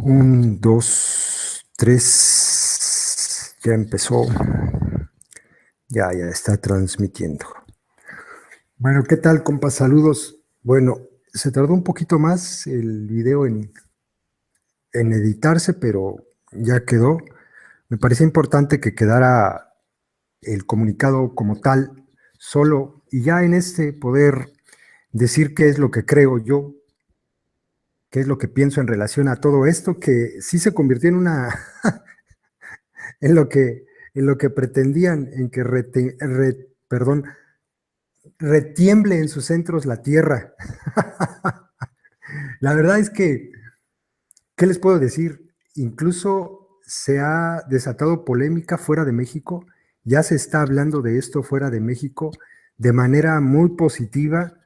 Un, dos, tres. Ya empezó. Ya está transmitiendo. Bueno, ¿qué tal, compas? Saludos. Bueno, se tardó un poquito más el video en editarse, pero ya quedó. Me parecía importante que quedara el comunicado como tal, solo, y ya en este poder decir qué es lo que creo yo, qué es lo que pienso en relación a todo esto, que sí se convirtió en una en lo que, en lo que pretendían, en que perdón, retiemble en sus centros la tierra. La verdad es que, ¿qué les puedo decir? Incluso se ha desatado polémica fuera de México, ya se está hablando de esto fuera de México de manera muy positiva.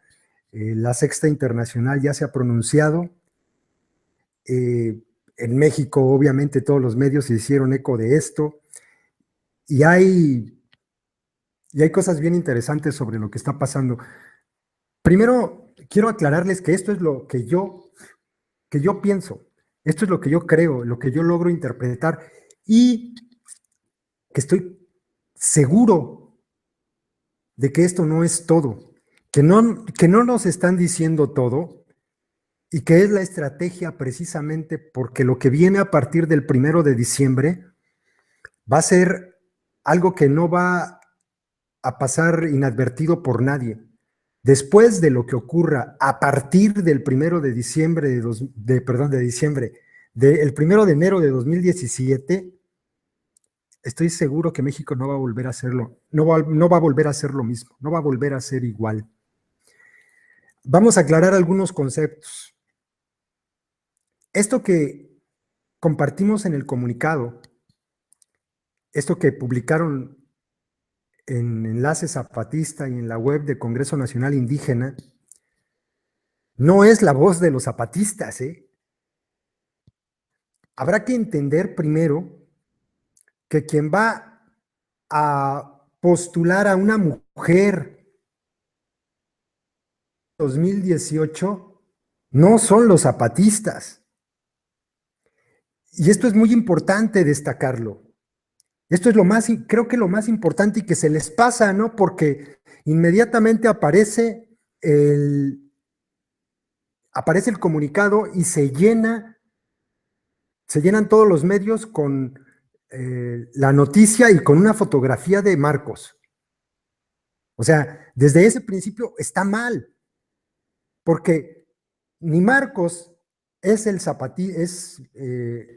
La Sexta Internacional ya se ha pronunciado. En México, obviamente, todos los medios se hicieron eco de esto. Y hay cosas bien interesantes sobre lo que está pasando. Primero, quiero aclararles que esto es lo que yo pienso, esto es lo que yo creo, lo que yo logro interpretar y que estoy seguro de que esto no es todo, que no nos están diciendo todo y que es la estrategia precisamente porque lo que viene a partir del 1 de diciembre va a ser algo que no va a pasar inadvertido por nadie. Después de lo que ocurra a partir del 1 de diciembre de diciembre, del 1 de enero de 2017, estoy seguro que México no va a volver a hacerlo, no va a volver a hacer lo mismo, no va a volver a ser igual. Vamos a aclarar algunos conceptos. Esto que compartimos en el comunicado, esto que publicaron en Enlace Zapatista y en la web de Congreso Nacional Indígena, no es la voz de los zapatistas, ¿eh? Habrá que entender primero que quien va a postular a una mujer 2018 no son los zapatistas. Y esto es muy importante destacarlo. Esto es lo más, creo que lo más importante y que se les pasa, ¿no? Porque inmediatamente aparece el comunicado y se llenan todos los medios con la noticia y con una fotografía de Marcos. O sea, desde ese principio está mal, porque ni Marcos es el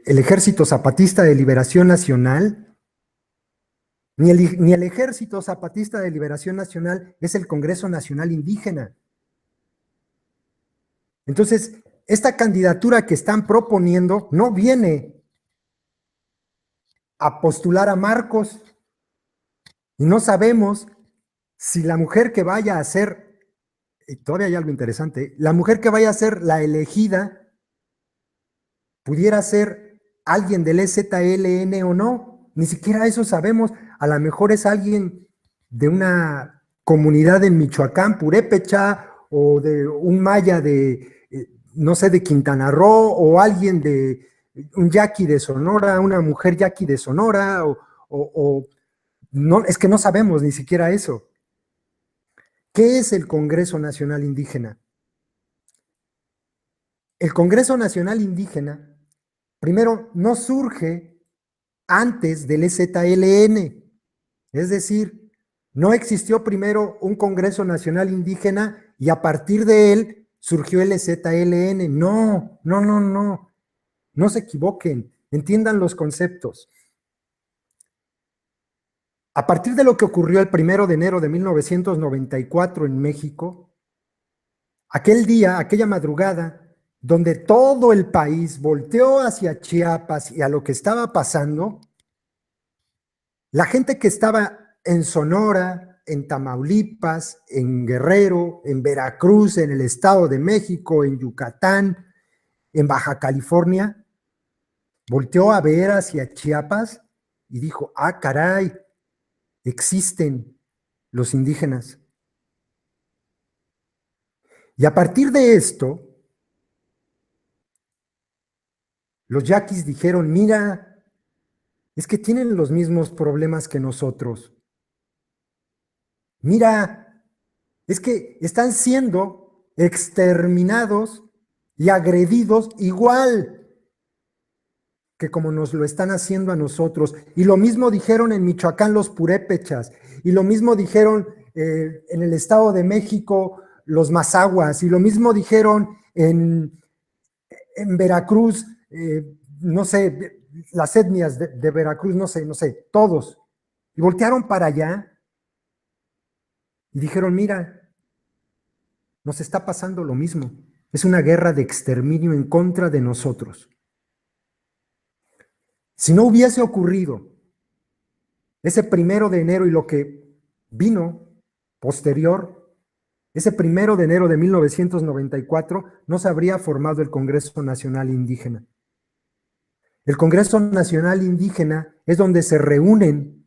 Ejército Zapatista de Liberación Nacional, ni el Ejército Zapatista de Liberación Nacional es el Congreso Nacional Indígena. Entonces, esta candidatura que están proponiendo no viene a postular a Marcos y no sabemos si la mujer que vaya a ser, y todavía hay algo interesante, la mujer que vaya a ser la elegida pudiera ser alguien del EZLN o no, ni siquiera eso sabemos, a lo mejor es alguien de una comunidad en Michoacán, Purépecha, o de un maya no sé, de Quintana Roo, o alguien de un yaqui de Sonora, una mujer yaqui de Sonora, o no, es que no sabemos ni siquiera eso. ¿Qué es el Congreso Nacional Indígena? El Congreso Nacional Indígena, primero, no surge antes del EZLN, es decir, no existió primero un Congreso Nacional Indígena y a partir de él surgió el EZLN. No, no, no, no, no se equivoquen, entiendan los conceptos. A partir de lo que ocurrió el 1 de enero de 1994 en México, aquel día, aquella madrugada, donde todo el país volteó hacia Chiapas y a lo que estaba pasando, la gente que estaba en Sonora, en Tamaulipas, en Guerrero, en Veracruz, en el Estado de México, en Yucatán, en Baja California, volteó a ver hacia Chiapas y dijo, ah, caray, existen los indígenas. Y a partir de esto, Los yaquis dijeron, mira, es que tienen los mismos problemas que nosotros. Mira, es que están siendo exterminados y agredidos igual que como nos lo están haciendo a nosotros. Y lo mismo dijeron en Michoacán los purépechas, y lo mismo dijeron en el Estado de México los mazahuas, y lo mismo dijeron en Veracruz, no sé, las etnias de Veracruz, no sé, todos. Y voltearon para allá y dijeron, mira, nos está pasando lo mismo. Es una guerra de exterminio en contra de nosotros. Si no hubiese ocurrido ese 1 de enero y lo que vino posterior, ese 1 de enero de 1994, no se habría formado el Congreso Nacional Indígena. El Congreso Nacional Indígena es donde se reúnen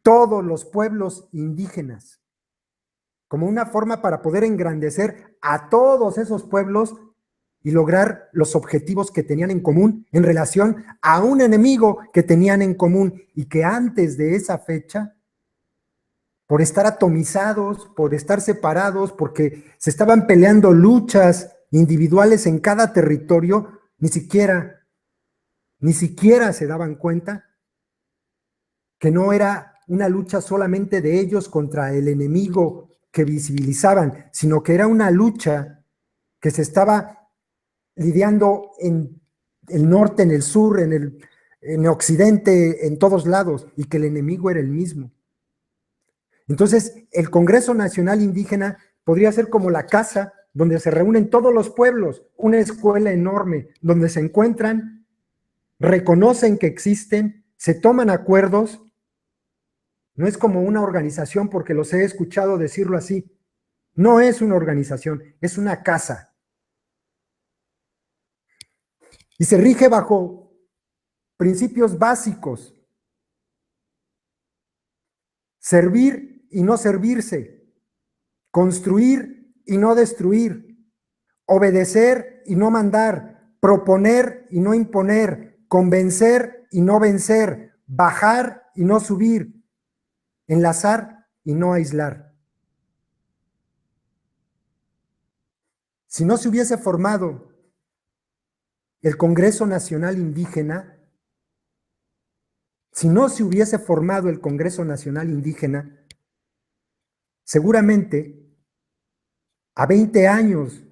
todos los pueblos indígenas, como una forma para poder engrandecer a todos esos pueblos y lograr los objetivos que tenían en común en relación a un enemigo que tenían en común y que antes de esa fecha, por estar atomizados, por estar separados, porque se estaban peleando luchas individuales en cada territorio, ni siquiera se daban cuenta que no era una lucha solamente de ellos contra el enemigo que visibilizaban, sino que era una lucha que se estaba lidiando en el norte, en el sur, en el occidente, en todos lados, y que el enemigo era el mismo. Entonces, el Congreso Nacional Indígena podría ser como la casa donde se reúnen todos los pueblos, una escuela enorme, donde se encuentran, reconocen que existen, se toman acuerdos. No es como una organización, porque los he escuchado decirlo así. No es una organización, es una casa. Y se rige bajo principios básicos: servir y no servirse, construir y no destruir, obedecer y no mandar, proponer y no imponer, convencer y no vencer, bajar y no subir, enlazar y no aislar. Si no se hubiese formado el Congreso Nacional Indígena, si no se hubiese formado el Congreso Nacional Indígena, seguramente a 20 años,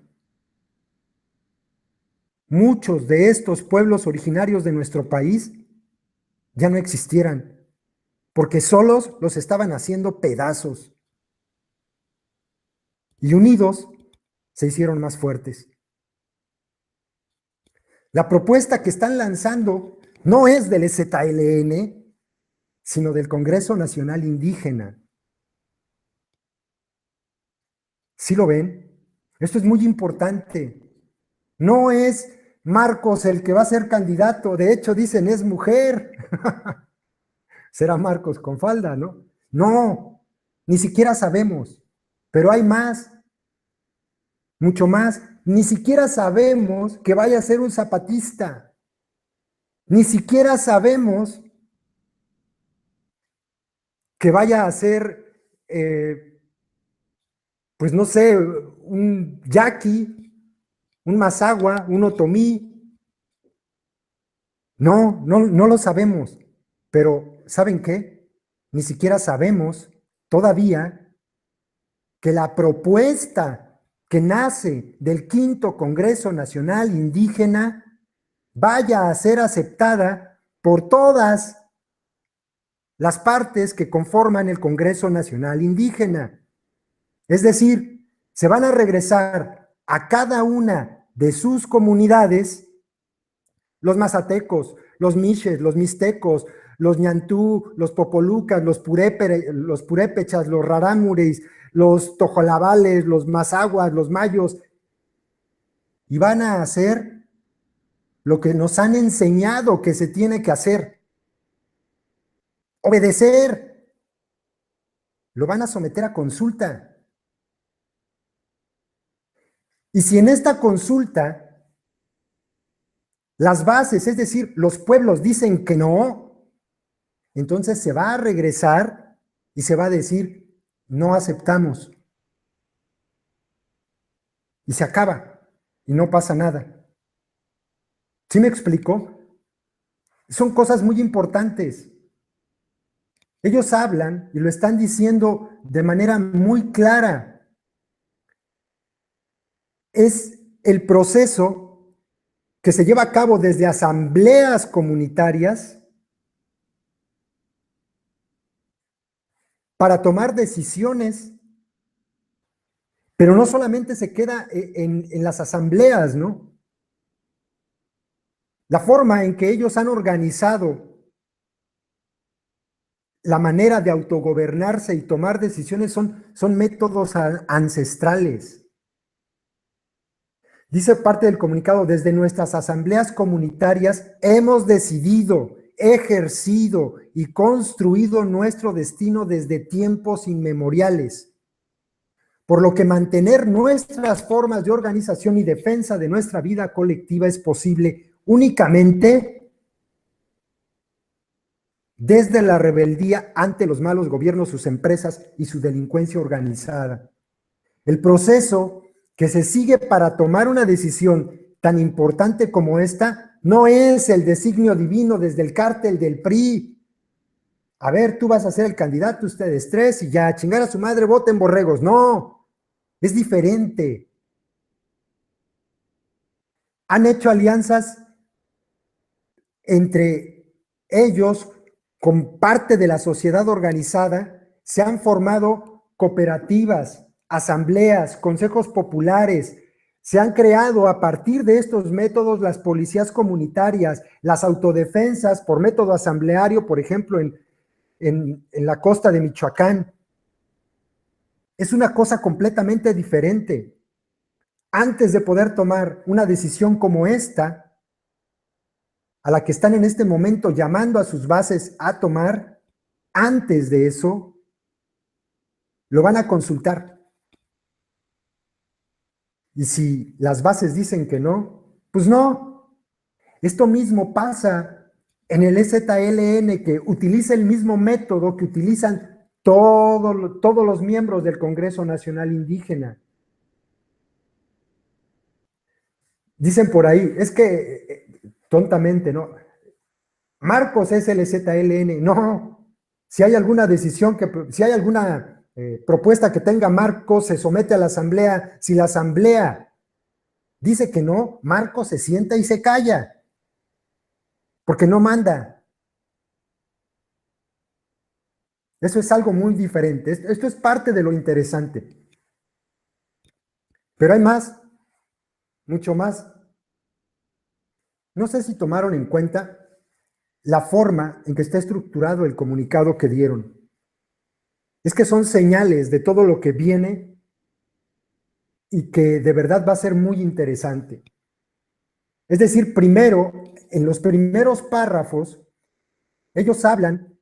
muchos de estos pueblos originarios de nuestro país ya no existieran, porque solos los estaban haciendo pedazos. Y unidos se hicieron más fuertes. La propuesta que están lanzando no es del EZLN, sino del Congreso Nacional Indígena. ¿Sí lo ven? Esto es muy importante. No es Marcos el que va a ser candidato, de hecho dicen es mujer. Será Marcos con falda, ¿no? No, ni siquiera sabemos, pero hay más, mucho más. Ni siquiera sabemos que vaya a ser un zapatista. Ni siquiera sabemos que vaya a ser, pues no sé, un yaqui, un mazahua, un otomí. No lo sabemos. Pero, ¿saben qué? Ni siquiera sabemos todavía que la propuesta que nace del Quinto Congreso Nacional Indígena vaya a ser aceptada por todas las partes que conforman el Congreso Nacional Indígena. Es decir, se van a regresar a cada una de sus comunidades los mazatecos, los miches, los mixtecos, los ñantú, los popolucas, los purépechas, los rarámuris, los tojolabales, los mazahuas, los mayos, y van a hacer lo que nos han enseñado que se tiene que hacer: obedecer. Lo van a someter a consulta. Y si en esta consulta las bases, es decir, los pueblos dicen que no, entonces se va a regresar y se va a decir, no aceptamos. Y se acaba y no pasa nada. ¿Sí me explico? Son cosas muy importantes. Ellos hablan y lo están diciendo de manera muy clara. Es el proceso que se lleva a cabo desde asambleas comunitarias para tomar decisiones, pero no solamente se queda en las asambleas, ¿no? La forma en que ellos han organizado la manera de autogobernarse y tomar decisiones son métodos ancestrales. Dice parte del comunicado, desde nuestras asambleas comunitarias hemos decidido, ejercido y construido nuestro destino desde tiempos inmemoriales. Por lo que mantener nuestras formas de organización y defensa de nuestra vida colectiva es posible únicamente desde la rebeldía ante los malos gobiernos, sus empresas y su delincuencia organizada. El proceso que se sigue para tomar una decisión tan importante como esta no es el designio divino desde el cártel del PRI. A ver, tú vas a ser el candidato, ustedes tres, y ya, chingar a su madre, voten borregos. No, es diferente. Han hecho alianzas entre ellos con parte de la sociedad organizada, se han formado cooperativas, asambleas, consejos populares, se han creado a partir de estos métodos las policías comunitarias, las autodefensas por método asambleario, por ejemplo, en la costa de Michoacán. Es una cosa completamente diferente. Antes de poder tomar una decisión como esta, a la que están en este momento llamando a sus bases a tomar, antes de eso, lo van a consultar. Y si las bases dicen que no, pues no. Esto mismo pasa en el EZLN, que utiliza el mismo método que utilizan todos los miembros del Congreso Nacional Indígena. Dicen por ahí, es que tontamente, ¿no? Marcos es el EZLN. No, si hay alguna decisión, si hay alguna propuesta que tenga Marcos, se somete a la asamblea. Si la asamblea dice que no, Marcos se sienta y se calla, porque no manda. Eso es algo muy diferente. Esto es parte de lo interesante. Pero hay más, mucho más. No sé si tomaron en cuenta la forma en que está estructurado el comunicado que dieron. Es que son señales de todo lo que viene y que de verdad va a ser muy interesante. Es decir, primero, en los primeros párrafos, ellos hablan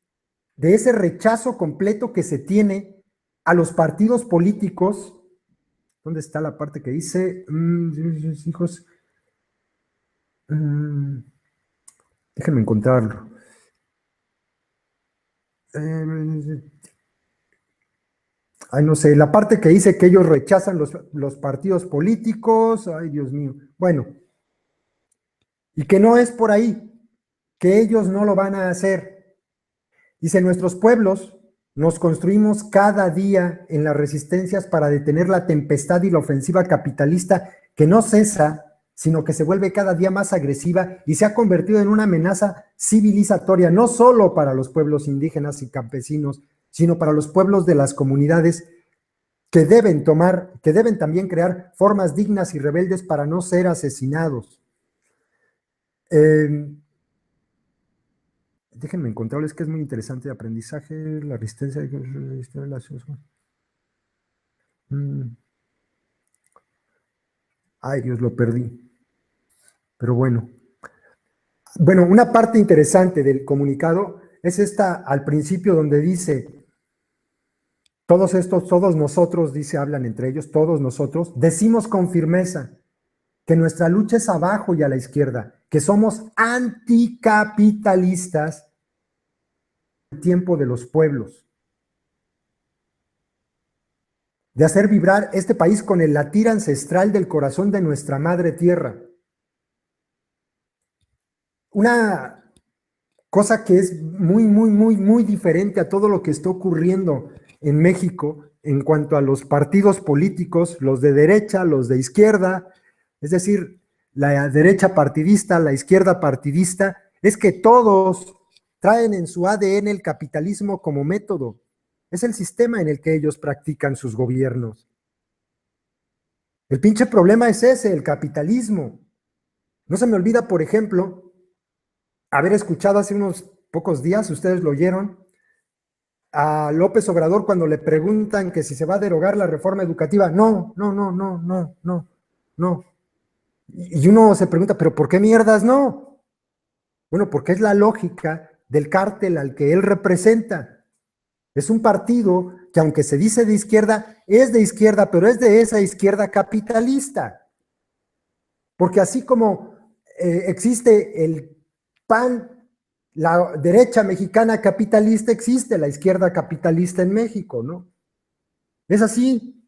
de ese rechazo completo que se tiene a los partidos políticos. ¿Dónde está la parte que dice, hijos? Déjenme encontrarlo. Ay, no sé, la parte que dice que ellos rechazan los partidos políticos. Ay, Dios mío. Bueno, y que no es por ahí, que ellos no lo van a hacer. Dice, nuestros pueblos nos construimos cada día en las resistencias para detener la tempestad y la ofensiva capitalista que no cesa, sino que se vuelve cada día más agresiva y se ha convertido en una amenaza civilizatoria, no solo para los pueblos indígenas y campesinos, sino para los pueblos de las comunidades que deben también crear formas dignas y rebeldes para no ser asesinados. Déjenme encontrarles que es muy interesante de aprendizaje, la resistencia de la ciudad. Ay, Dios, lo perdí. Pero bueno. Bueno, una parte interesante del comunicado es esta al principio donde dice, todos nosotros, dice, hablan entre ellos, todos nosotros, decimos con firmeza que nuestra lucha es abajo y a la izquierda, que somos anticapitalistas en el tiempo de los pueblos, de hacer vibrar este país con el latir ancestral del corazón de nuestra madre tierra. Una cosa que es muy diferente a todo lo que está ocurriendo en México en cuanto a los partidos políticos, los de derecha, los de izquierda, es decir, la derecha partidista, la izquierda partidista, es que todos traen en su ADN el capitalismo como método. Es el sistema en el que ellos practican sus gobiernos. El pinche problema es ese, el capitalismo. No se me olvida, por ejemplo, haber escuchado hace unos pocos días, ustedes lo oyeron, a López Obrador cuando le preguntan que si se va a derogar la reforma educativa. No. Y uno se pregunta, ¿pero por qué mierdas no? Bueno, porque es la lógica del cártel al que él representa. Es un partido que, aunque se dice de izquierda, es de izquierda, pero es de esa izquierda capitalista. Porque así como existe el PAN, la derecha mexicana capitalista, existe la izquierda capitalista en México, ¿no? Es así.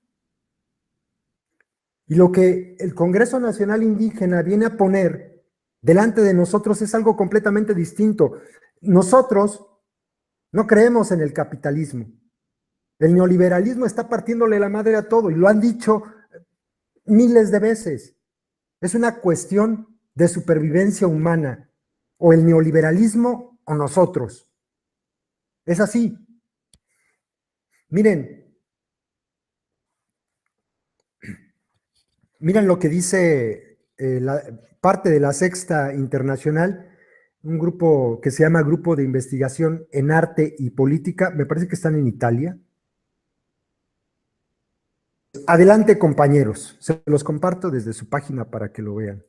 Y lo que el Congreso Nacional Indígena viene a poner delante de nosotros es algo completamente distinto. Nosotros no creemos en el capitalismo. El neoliberalismo está partiéndole la madre a todo y lo han dicho miles de veces. Es una cuestión de supervivencia humana, o el neoliberalismo o nosotros. Es así. Miren lo que dice parte de la Sexta Internacional, un grupo que se llama Grupo de Investigación en Arte y Política, me parece que están en Italia. Adelante, compañeros, se los comparto desde su página para que lo vean.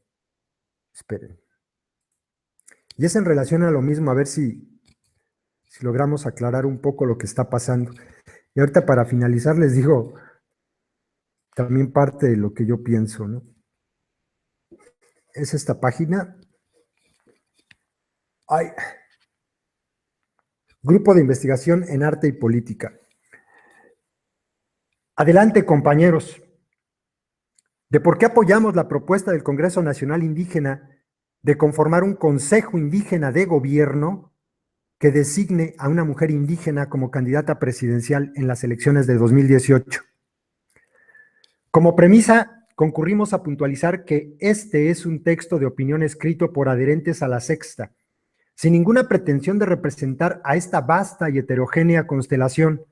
Esperen. Y es en relación a lo mismo, a ver si logramos aclarar un poco lo que está pasando. Y ahorita para finalizar les digo también parte de lo que yo pienso, ¿no? Es esta página. Ay. Grupo de Investigación en Arte y Política. Adelante, compañeros. ¿De por qué apoyamos la propuesta del Congreso Nacional Indígena de conformar un Consejo Indígena de Gobierno que designe a una mujer indígena como candidata presidencial en las elecciones de 2018? Como premisa, concurrimos a puntualizar que este es un texto de opinión escrito por adherentes a la Sexta, sin ninguna pretensión de representar a esta vasta y heterogénea constelación.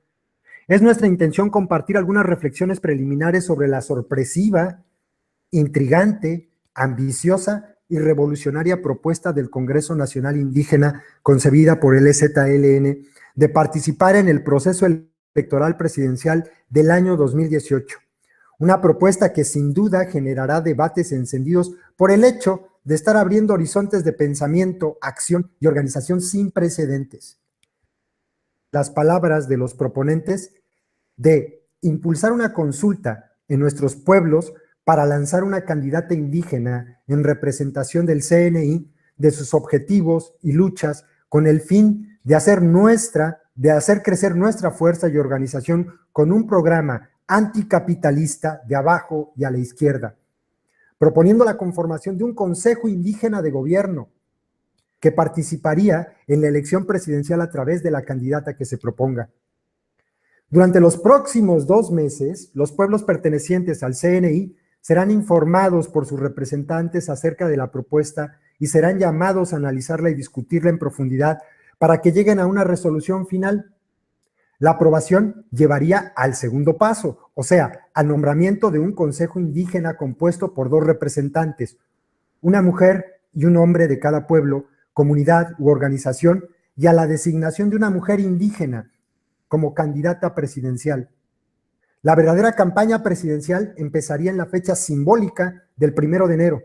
Es nuestra intención compartir algunas reflexiones preliminares sobre la sorpresiva, intrigante, ambiciosa y revolucionaria propuesta del Congreso Nacional Indígena concebida por el EZLN de participar en el proceso electoral presidencial del año 2018. Una propuesta que sin duda generará debates encendidos por el hecho de estar abriendo horizontes de pensamiento, acción y organización sin precedentes. Las palabras de los proponentes de impulsar una consulta en nuestros pueblos para lanzar una candidata indígena en representación del CNI, de sus objetivos y luchas, con el fin de hacer crecer nuestra fuerza y organización con un programa anticapitalista de abajo y a la izquierda, proponiendo la conformación de un Consejo Indígena de Gobierno que participaría en la elección presidencial a través de la candidata que se proponga. Durante los próximos 2 meses, los pueblos pertenecientes al CNI serán informados por sus representantes acerca de la propuesta y serán llamados a analizarla y discutirla en profundidad para que lleguen a una resolución final. La aprobación llevaría al segundo paso, o sea, al nombramiento de un consejo indígena compuesto por 2 representantes, una mujer y un hombre de cada pueblo, comunidad u organización, y a la designación de una mujer indígena como candidata presidencial. La verdadera campaña presidencial empezaría en la fecha simbólica del 1 de enero.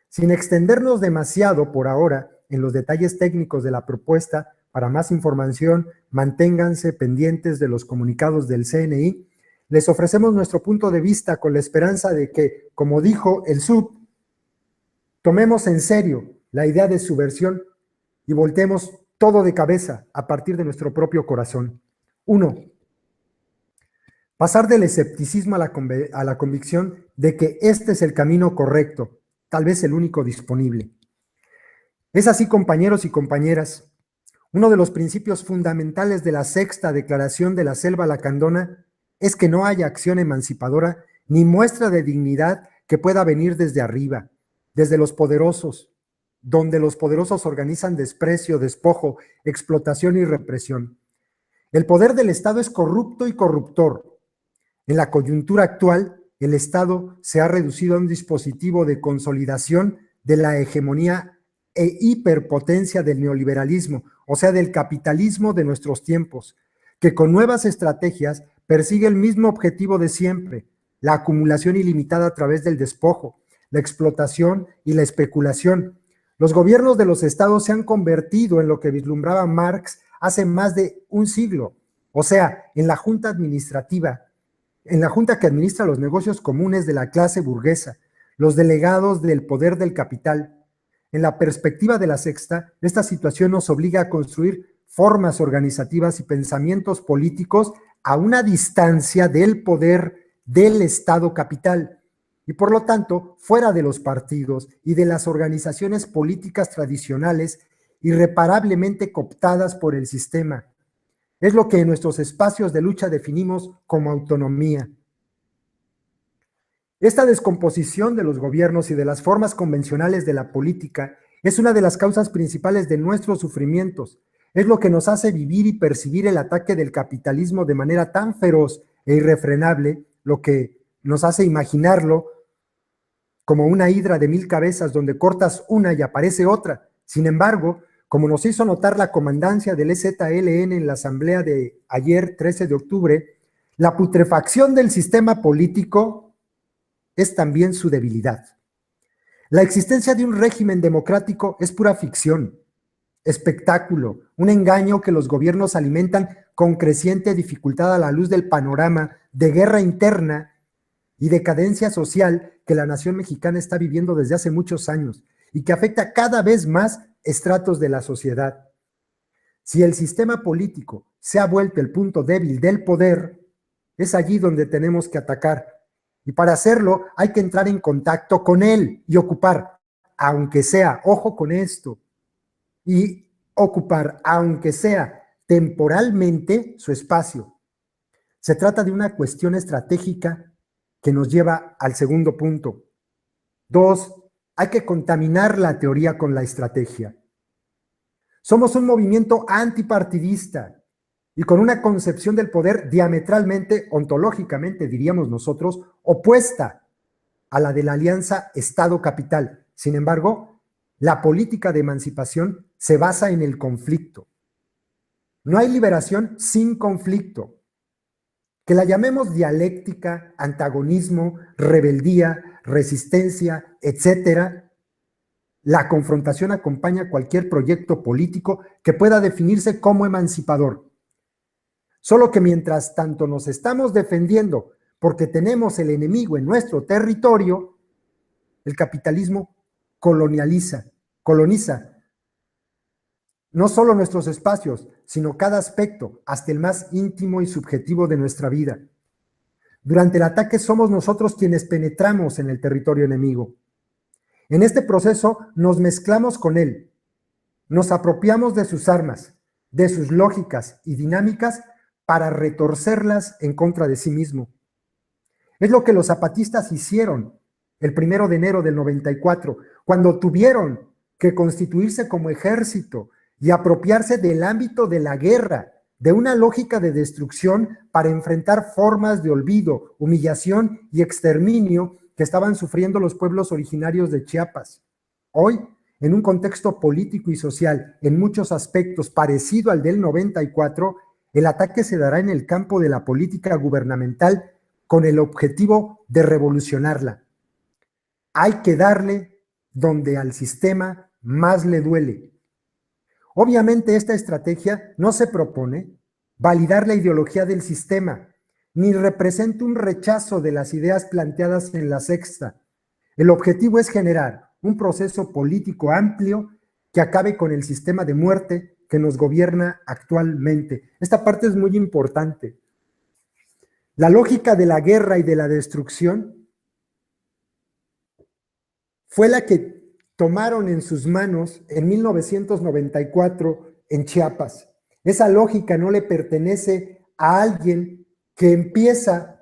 Sin extendernos demasiado por ahora en los detalles técnicos de la propuesta, para más información, manténganse pendientes de los comunicados del CNI. Les ofrecemos nuestro punto de vista con la esperanza de que, como dijo el SUB, tomemos en serio la idea de subversión y volteemos todo de cabeza a partir de nuestro propio corazón. 1. Pasar del escepticismo a la convicción de que este es el camino correcto, tal vez el único disponible. Es así, compañeros y compañeras, uno de los principios fundamentales de la sexta declaración de la Selva Lacandona es que no haya acción emancipadora ni muestra de dignidad que pueda venir desde arriba, desde los poderosos, donde los poderosos organizan desprecio, despojo, explotación y represión. El poder del Estado es corrupto y corruptor. En la coyuntura actual, el Estado se ha reducido a un dispositivo de consolidación de la hegemonía e hiperpotencia del neoliberalismo, o sea, del capitalismo de nuestros tiempos, que con nuevas estrategias persigue el mismo objetivo de siempre, la acumulación ilimitada a través del despojo, la explotación y la especulación. Los gobiernos de los estados se han convertido en lo que vislumbraba Marx hace más de un siglo, o sea, en la junta administrativa, en la junta que administra los negocios comunes de la clase burguesa, los delegados del poder del capital. En la perspectiva de la sexta, esta situación nos obliga a construir formas organizativas y pensamientos políticos a una distancia del poder del Estado capital y por lo tanto fuera de los partidos y de las organizaciones políticas tradicionales irreparablemente cooptadas por el sistema. Es lo que en nuestros espacios de lucha definimos como autonomía. Esta descomposición de los gobiernos y de las formas convencionales de la política es una de las causas principales de nuestros sufrimientos. Es lo que nos hace vivir y percibir el ataque del capitalismo de manera tan feroz e irrefrenable, lo que nos hace imaginarlo como una hidra de 1000 cabezas donde cortas una y aparece otra. Sin embargo, como nos hizo notar la comandancia del EZLN en la asamblea de ayer, 13 de octubre, la putrefacción del sistema político es también su debilidad. La existencia de un régimen democrático es pura ficción, espectáculo, un engaño que los gobiernos alimentan con creciente dificultad a la luz del panorama de guerra interna y decadencia social que la nación mexicana está viviendo desde hace muchos años y que afecta cada vez más estratos de la sociedad. Si el sistema político se ha vuelto el punto débil del poder, es allí donde tenemos que atacar. Y para hacerlo hay que entrar en contacto con él y ocupar, aunque sea, ojo con esto, y ocupar, aunque sea temporalmente, su espacio. Se trata de una cuestión estratégica que nos lleva al segundo punto. 2, hay que contaminar la teoría con la estrategia. Somos un movimiento antipartidista y con una concepción del poder diametralmente, ontológicamente, diríamos nosotros, opuesta a la de la alianza Estado-Capital. Sin embargo, la política de emancipación se basa en el conflicto. No hay liberación sin conflicto. Que la llamemos dialéctica, antagonismo, rebeldía, resistencia, etcétera, la confrontación acompaña cualquier proyecto político que pueda definirse como emancipador. Solo que mientras tanto nos estamos defendiendo porque tenemos el enemigo en nuestro territorio, el capitalismo coloniza no solo nuestros espacios, sino cada aspecto, hasta el más íntimo y subjetivo de nuestra vida. Durante el ataque somos nosotros quienes penetramos en el territorio enemigo. En este proceso nos mezclamos con él, nos apropiamos de sus armas, de sus lógicas y dinámicas para retorcerlas en contra de sí mismo. Es lo que los zapatistas hicieron el 1 de enero del 94, cuando tuvieron que constituirse como ejército y apropiarse del ámbito de la guerra, de una lógica de destrucción para enfrentar formas de olvido, humillación y exterminio que estaban sufriendo los pueblos originarios de Chiapas. Hoy, en un contexto político y social en muchos aspectos parecido al del 94, el ataque se dará en el campo de la política gubernamental con el objetivo de revolucionarla. Hay que darle donde al sistema más le duele. Obviamente esta estrategia no se propone validar la ideología del sistema, ni representa un rechazo de las ideas planteadas en la sexta. El objetivo es generar un proceso político amplio que acabe con el sistema de muerte que nos gobierna actualmente. Esta parte es muy importante. La lógica de la guerra y de la destrucción fue la que tomaron en sus manos en 1994 en Chiapas. Esa lógica no le pertenece a alguien que empieza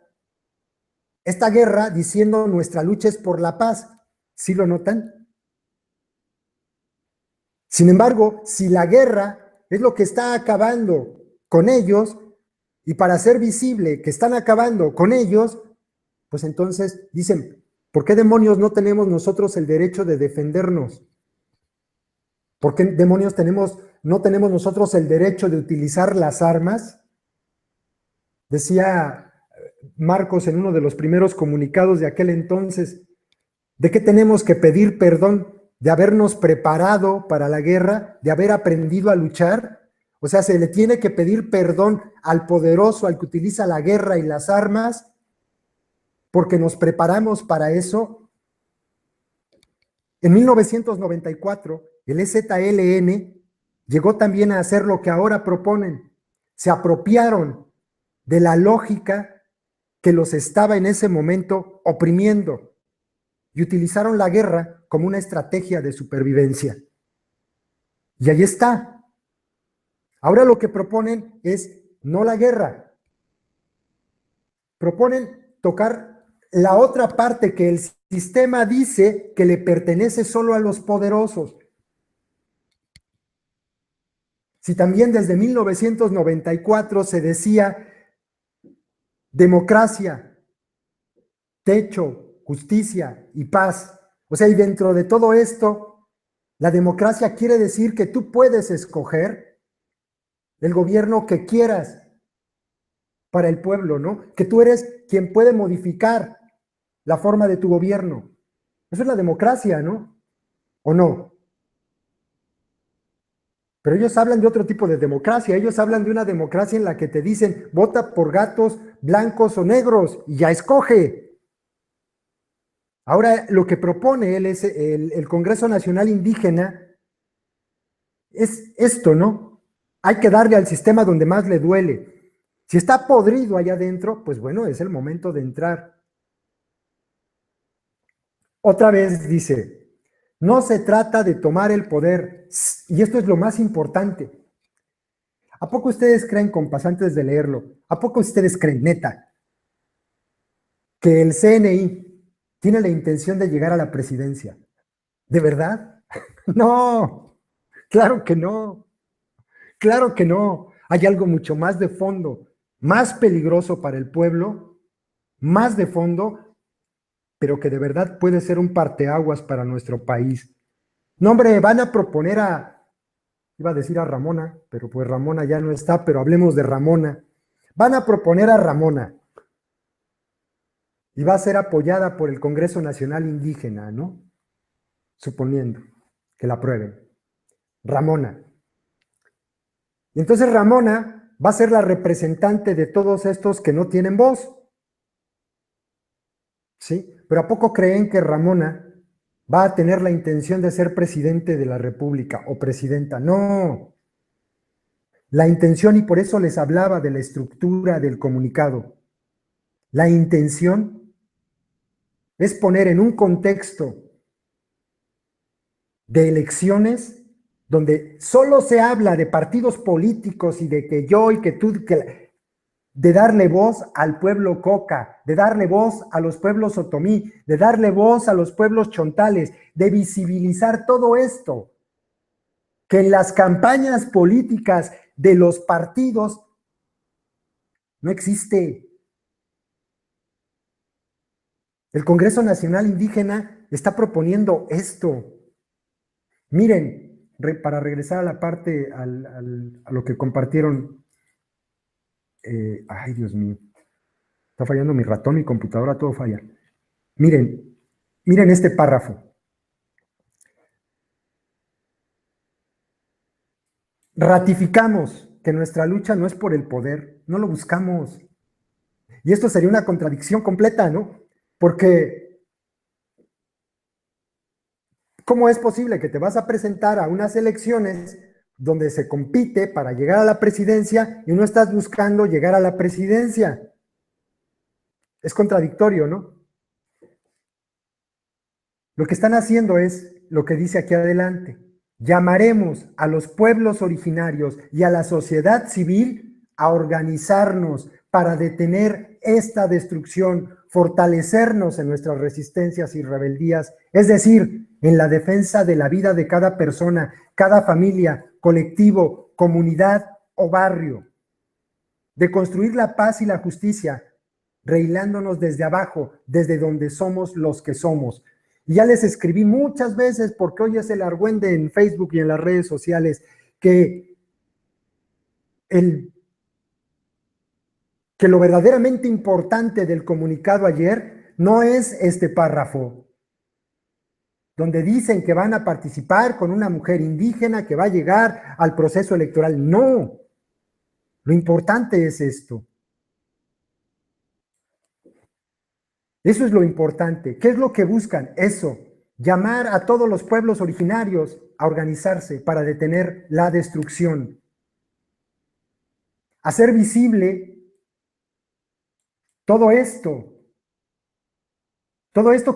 esta guerra diciendo nuestra lucha es por la paz. ¿Sí lo notan? Sin embargo, si la guerra es lo que está acabando con ellos, y para hacer visible que están acabando con ellos, pues entonces dicen, ¿por qué demonios no tenemos nosotros el derecho de defendernos? ¿Por qué demonios no tenemos nosotros el derecho de utilizar las armas? Decía Marcos en uno de los primeros comunicados de aquel entonces, ¿de qué tenemos que pedir perdón? ¿De habernos preparado para la guerra? ¿De haber aprendido a luchar? O sea, se le tiene que pedir perdón al poderoso, al que utiliza la guerra y las armas, porque nos preparamos para eso. En 1994, el EZLN llegó también a hacer lo que ahora proponen. Se apropiaron de la lógica que los estaba en ese momento oprimiendo y utilizaron la guerra como una estrategia de supervivencia. Y ahí está. Ahora lo que proponen es no la guerra. Proponen tocar la otra parte que el sistema dice que le pertenece solo a los poderosos. Si también desde 1994 se decía democracia, techo, justicia y paz. O sea, y dentro de todo esto, la democracia quiere decir que tú puedes escoger el gobierno que quieras para el pueblo, ¿no? Que tú eres quien puede modificar la forma de tu gobierno. Eso es la democracia, ¿no? ¿O no? Pero ellos hablan de otro tipo de democracia. Ellos hablan de una democracia en la que te dicen, vota por gatos blancos o negros y ya escoge. Ahora, lo que propone él es el Congreso Nacional Indígena es esto, ¿no? Hay que darle al sistema donde más le duele. Si está podrido allá adentro, pues bueno, es el momento de entrar. Otra vez dice, no se trata de tomar el poder, y esto es lo más importante. ¿A poco ustedes creen, compas, antes de leerlo, a poco ustedes creen, neta, que el CNI tiene la intención de llegar a la presidencia? ¿De verdad? No, claro que no, claro que no. Hay algo mucho más de fondo, más peligroso para el pueblo, más de fondo, pero que de verdad puede ser un parteaguas para nuestro país. No, hombre, van a proponer iba a decir a Ramona, pero pues Ramona ya no está, pero hablemos de Ramona. Van a proponer a Ramona y va a ser apoyada por el Congreso Nacional Indígena, ¿no? Suponiendo que la aprueben. Ramona. Y entonces Ramona va a ser la representante de todos estos que no tienen voz. ¿Sí? Pero ¿a poco creen que Ramona va a tener la intención de ser presidente de la República o presidenta? No. La intención, y por eso les hablaba de la estructura del comunicado, la intención es poner en un contexto de elecciones donde solo se habla de partidos políticos y de que yo y que tú, de darle voz al pueblo coca, de darle voz a los pueblos otomí, de darle voz a los pueblos chontales, de visibilizar todo esto, que en las campañas políticas de los partidos no existe. El Congreso Nacional Indígena está proponiendo esto. Miren, para regresar a la parte, a lo que compartieron, ay Dios mío, está fallando mi ratón, mi computadora, todo falla. Miren este párrafo. Ratificamos que nuestra lucha no es por el poder, no lo buscamos. Y esto sería una contradicción completa, ¿no? Porque ¿Cómo es posible que te vas a presentar a unas elecciones donde se compite para llegar a la presidencia y no estás buscando llegar a la presidencia? Es contradictorio, ¿no? Lo que están haciendo es lo que dice aquí adelante. Llamaremos a los pueblos originarios y a la sociedad civil a organizarnos para detener esta destrucción, fortalecernos en nuestras resistencias y rebeldías, es decir, en la defensa de la vida de cada persona, cada familia, colectivo, comunidad o barrio, de construir la paz y la justicia, rehilándonos desde abajo, desde donde somos los que somos. Y ya les escribí muchas veces, porque hoy es el argüende en Facebook y en las redes sociales, que lo verdaderamente importante del comunicado ayer no es este párrafo, donde dicen que van a participar con una mujer indígena que va a llegar al proceso electoral. No, lo importante es esto. Eso es lo importante. ¿Qué es lo que buscan? Eso, llamar a todos los pueblos originarios a organizarse para detener la destrucción. Hacer visible todo esto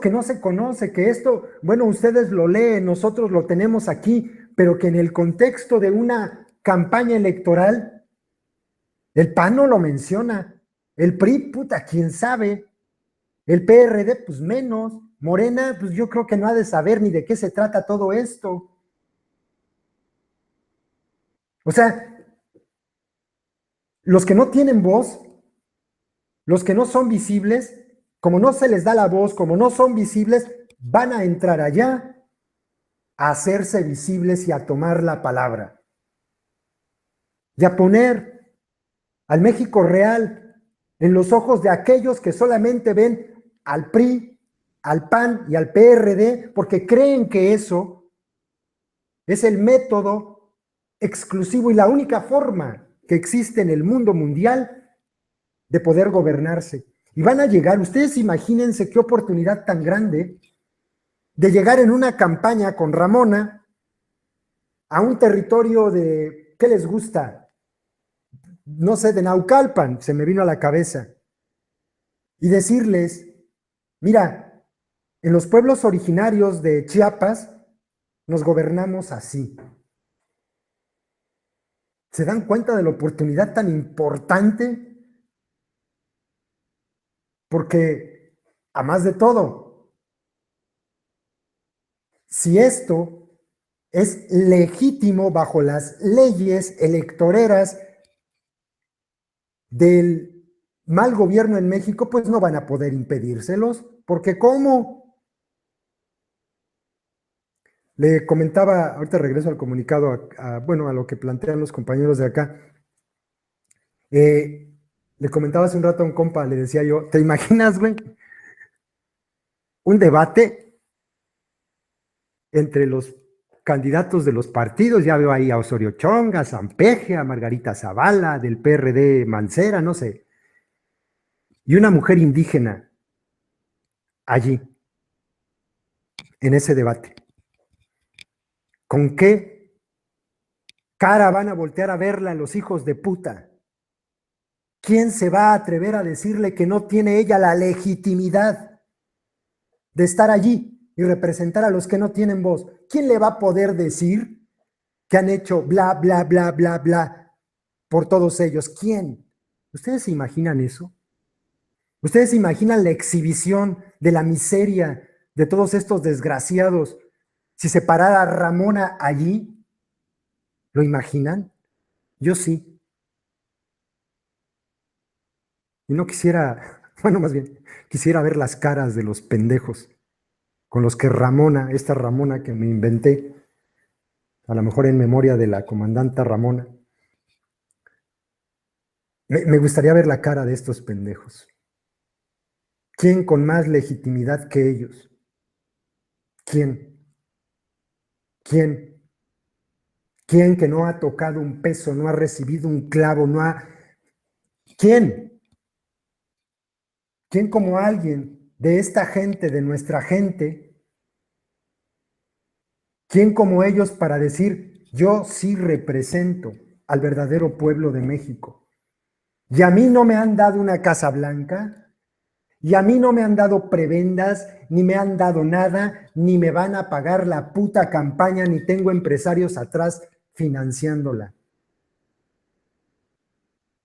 que no se conoce, que esto, bueno, ustedes lo leen, nosotros lo tenemos aquí, pero que en el contexto de una campaña electoral, el PAN no lo menciona, el PRI, puta, quién sabe, el PRD, pues menos, Morena, pues yo creo que no ha de saber ni de qué se trata todo esto. O sea, los que no tienen voz, los que no son visibles, como no se les da la voz, como no son visibles, van a entrar allá a hacerse visibles y a tomar la palabra. Y a poner al México real en los ojos de aquellos que solamente ven al PRI, al PAN y al PRD, porque creen que eso es el método exclusivo y la única forma que existe en el mundo mundial de poder gobernarse. Y van a llegar, ustedes imagínense qué oportunidad tan grande de llegar en una campaña con Ramona a un territorio de, ¿qué les gusta? No sé, de Naucalpan, se me vino a la cabeza. Y decirles, mira, en los pueblos originarios de Chiapas nos gobernamos así. ¿Se dan cuenta de la oportunidad tan importante? Porque, a más de todo, si esto es legítimo bajo las leyes electoreras del mal gobierno en México, pues no van a poder impedírselos, porque ¿cómo? Le comentaba, ahorita regreso al comunicado, bueno, a lo que plantean los compañeros de acá. Le comentaba hace un rato a un compa, le decía yo, ¿te imaginas, güey? Un debate entre los candidatos de los partidos, ya veo ahí a Osorio Chong, a Sampeje, a Margarita Zavala, del PRD Mancera, no sé, y una mujer indígena allí, en ese debate. ¿Con qué cara van a voltear a verla los hijos de puta? ¿Quién se va a atrever a decirle que no tiene ella la legitimidad de estar allí y representar a los que no tienen voz? ¿Quién le va a poder decir que han hecho bla, bla, bla, bla, bla por todos ellos? ¿Quién? ¿Ustedes se imaginan eso? ¿Ustedes se imaginan la exhibición de la miseria de todos estos desgraciados si se parara Ramona allí? ¿Lo imaginan? Yo sí. Y no quisiera, bueno, más bien, quisiera ver las caras de los pendejos con los que Ramona, esta Ramona que me inventé, a lo mejor en memoria de la comandanta Ramona, me gustaría ver la cara de estos pendejos. ¿Quién con más legitimidad que ellos? ¿Quién? ¿Quién? ¿Quién que no ha tocado un peso, no ha recibido un clavo, no ha... ¿Quién? ¿Quién como alguien de esta gente, de nuestra gente, ¿Quién como ellos para decir, yo sí represento al verdadero pueblo de México? Y a mí no me han dado una Casa Blanca, y a mí no me han dado prebendas, ni me han dado nada, ni me van a pagar la puta campaña, ni tengo empresarios atrás financiándola.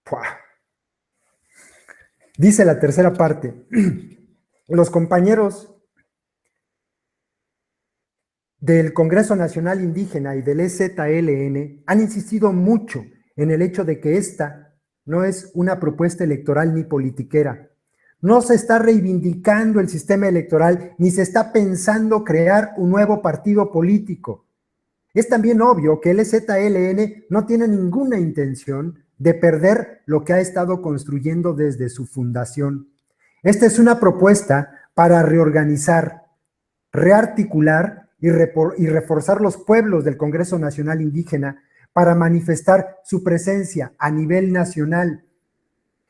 ¡Puah! Dice la tercera parte, los compañeros del Congreso Nacional Indígena y del EZLN han insistido mucho en el hecho de que esta no es una propuesta electoral ni politiquera. No se está reivindicando el sistema electoral ni se está pensando crear un nuevo partido político. Es también obvio que el EZLN no tiene ninguna intención de perder lo que ha estado construyendo desde su fundación. Esta es una propuesta para reorganizar, rearticular y reforzar los pueblos del Congreso Nacional Indígena para manifestar su presencia a nivel nacional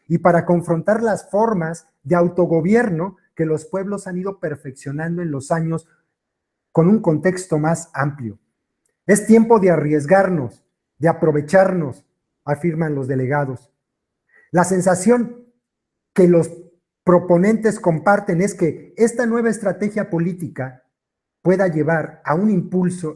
y para confrontar las formas de autogobierno que los pueblos han ido perfeccionando en los años con un contexto más amplio. Es tiempo de arriesgarnos, de aprovecharnos, afirman los delegados. La sensación que los proponentes comparten es que esta nueva estrategia política pueda llevar a un impulso,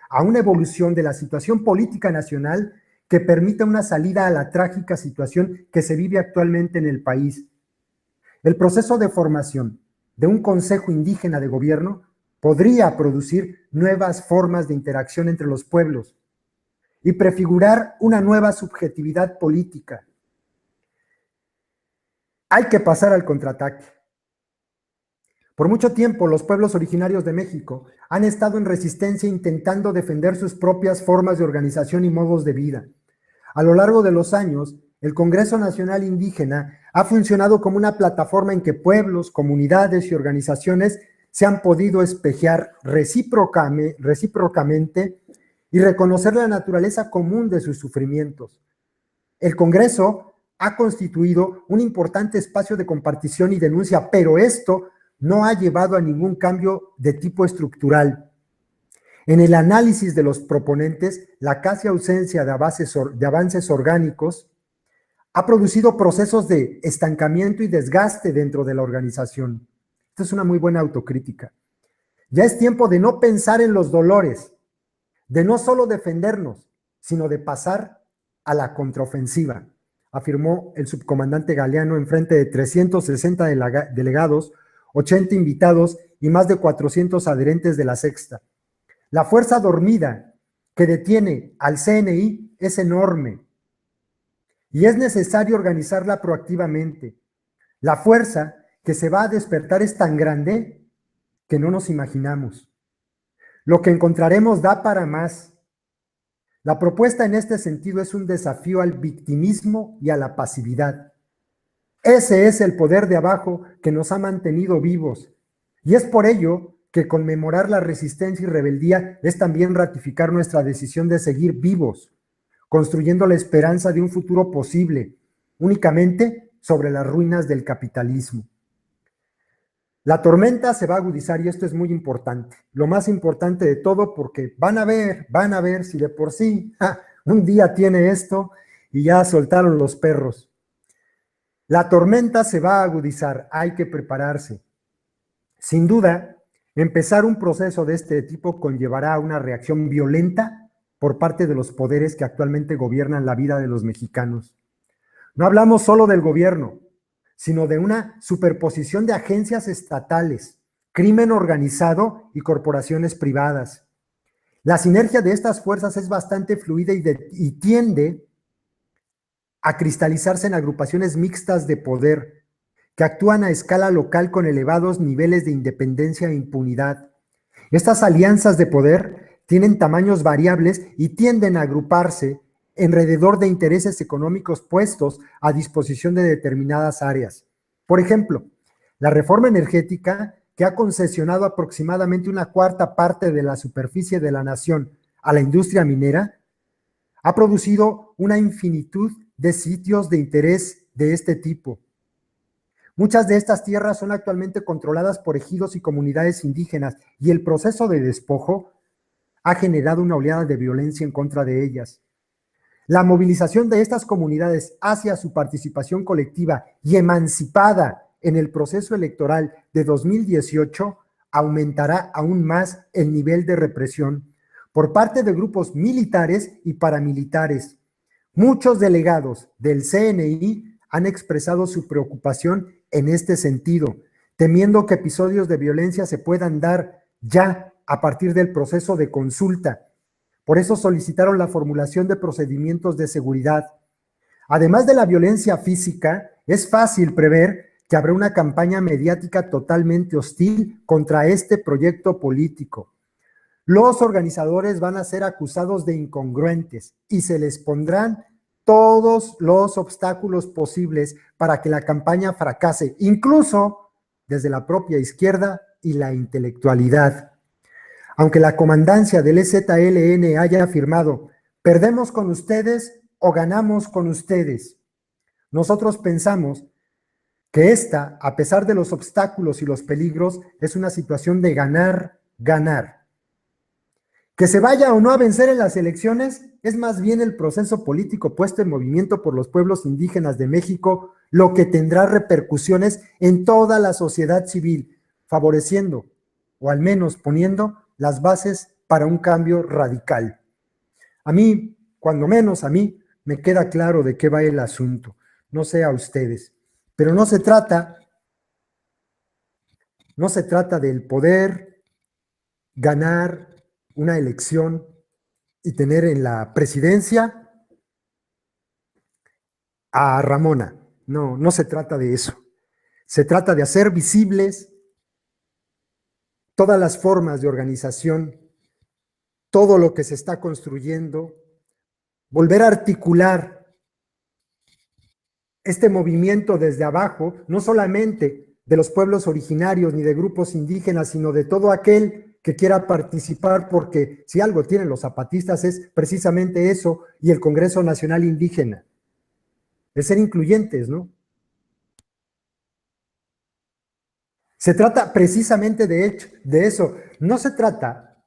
a una evolución de la situación política nacional que permita una salida a la trágica situación que se vive actualmente en el país. El proceso de formación de un consejo indígena de gobierno podría producir nuevas formas de interacción entre los pueblos y prefigurar una nueva subjetividad política. Hay que pasar al contraataque. Por mucho tiempo, los pueblos originarios de México han estado en resistencia intentando defender sus propias formas de organización y modos de vida. A lo largo de los años, el Congreso Nacional Indígena ha funcionado como una plataforma en que pueblos, comunidades y organizaciones se han podido espejear recíprocamente y reconocer la naturaleza común de sus sufrimientos. El Congreso ha constituido un importante espacio de compartición y denuncia, pero esto no ha llevado a ningún cambio de tipo estructural. En el análisis de los proponentes, la casi ausencia de avances orgánicos ha producido procesos de estancamiento y desgaste dentro de la organización. Esta es una muy buena autocrítica. Ya es tiempo de no pensar en los dolores, de no solo defendernos, sino de pasar a la contraofensiva, afirmó el subcomandante Galeano en frente de 360 delegados, 80 invitados y más de 400 adherentes de la Sexta. La fuerza dormida que detiene al CNI es enorme y es necesario organizarla proactivamente. La fuerza que se va a despertar es tan grande que no nos imaginamos. Lo que encontraremos da para más. La propuesta en este sentido es un desafío al victimismo y a la pasividad. Ese es el poder de abajo que nos ha mantenido vivos. Y es por ello que conmemorar la resistencia y rebeldía es también ratificar nuestra decisión de seguir vivos, construyendo la esperanza de un futuro posible, únicamente sobre las ruinas del capitalismo. La tormenta se va a agudizar y esto es muy importante, lo más importante de todo, porque van a ver si de por sí un día tiene esto y ya soltaron los perros. La tormenta se va a agudizar, hay que prepararse. Sin duda, empezar un proceso de este tipo conllevará a una reacción violenta por parte de los poderes que actualmente gobiernan la vida de los mexicanos. No hablamos solo del gobierno, sino de una superposición de agencias estatales, crimen organizado y corporaciones privadas. La sinergia de estas fuerzas es bastante fluida y tiende a cristalizarse en agrupaciones mixtas de poder que actúan a escala local con elevados niveles de independencia e impunidad. Estas alianzas de poder tienen tamaños variables y tienden a agruparse alrededor de intereses económicos puestos a disposición de determinadas áreas. Por ejemplo, la reforma energética, que ha concesionado aproximadamente una cuarta parte de la superficie de la nación a la industria minera, ha producido una infinitud de sitios de interés de este tipo. Muchas de estas tierras son actualmente controladas por ejidos y comunidades indígenas y el proceso de despojo ha generado una oleada de violencia en contra de ellas. La movilización de estas comunidades hacia su participación colectiva y emancipada en el proceso electoral de 2018 aumentará aún más el nivel de represión por parte de grupos militares y paramilitares. Muchos delegados del CNI han expresado su preocupación en este sentido, temiendo que episodios de violencia se puedan dar ya a partir del proceso de consulta. Por eso solicitaron la formulación de procedimientos de seguridad. Además de la violencia física, es fácil prever que habrá una campaña mediática totalmente hostil contra este proyecto político. Los organizadores van a ser acusados de incongruentes y se les pondrán todos los obstáculos posibles para que la campaña fracase, incluso desde la propia izquierda y la intelectualidad. Aunque la comandancia del EZLN haya afirmado, perdemos con ustedes o ganamos con ustedes, nosotros pensamos que esta, a pesar de los obstáculos y los peligros, es una situación de ganar, ganar. Que se vaya o no a vencer en las elecciones es más bien el proceso político puesto en movimiento por los pueblos indígenas de México lo que tendrá repercusiones en toda la sociedad civil, favoreciendo, o al menos poniendo, las bases para un cambio radical. A mí, cuando menos a mí, me queda claro de qué va el asunto. No sé a ustedes, pero no se trata del poder ganar una elección y tener en la presidencia a Ramona. No, no se trata de eso. Se trata de hacer visibles todas las formas de organización, todo lo que se está construyendo, volver a articular este movimiento desde abajo, no solamente de los pueblos originarios ni de grupos indígenas, sino de todo aquel que quiera participar, porque si algo tienen los zapatistas es precisamente eso, y el Congreso Nacional Indígena, es ser incluyentes, ¿no? Se trata precisamente de eso. No se trata,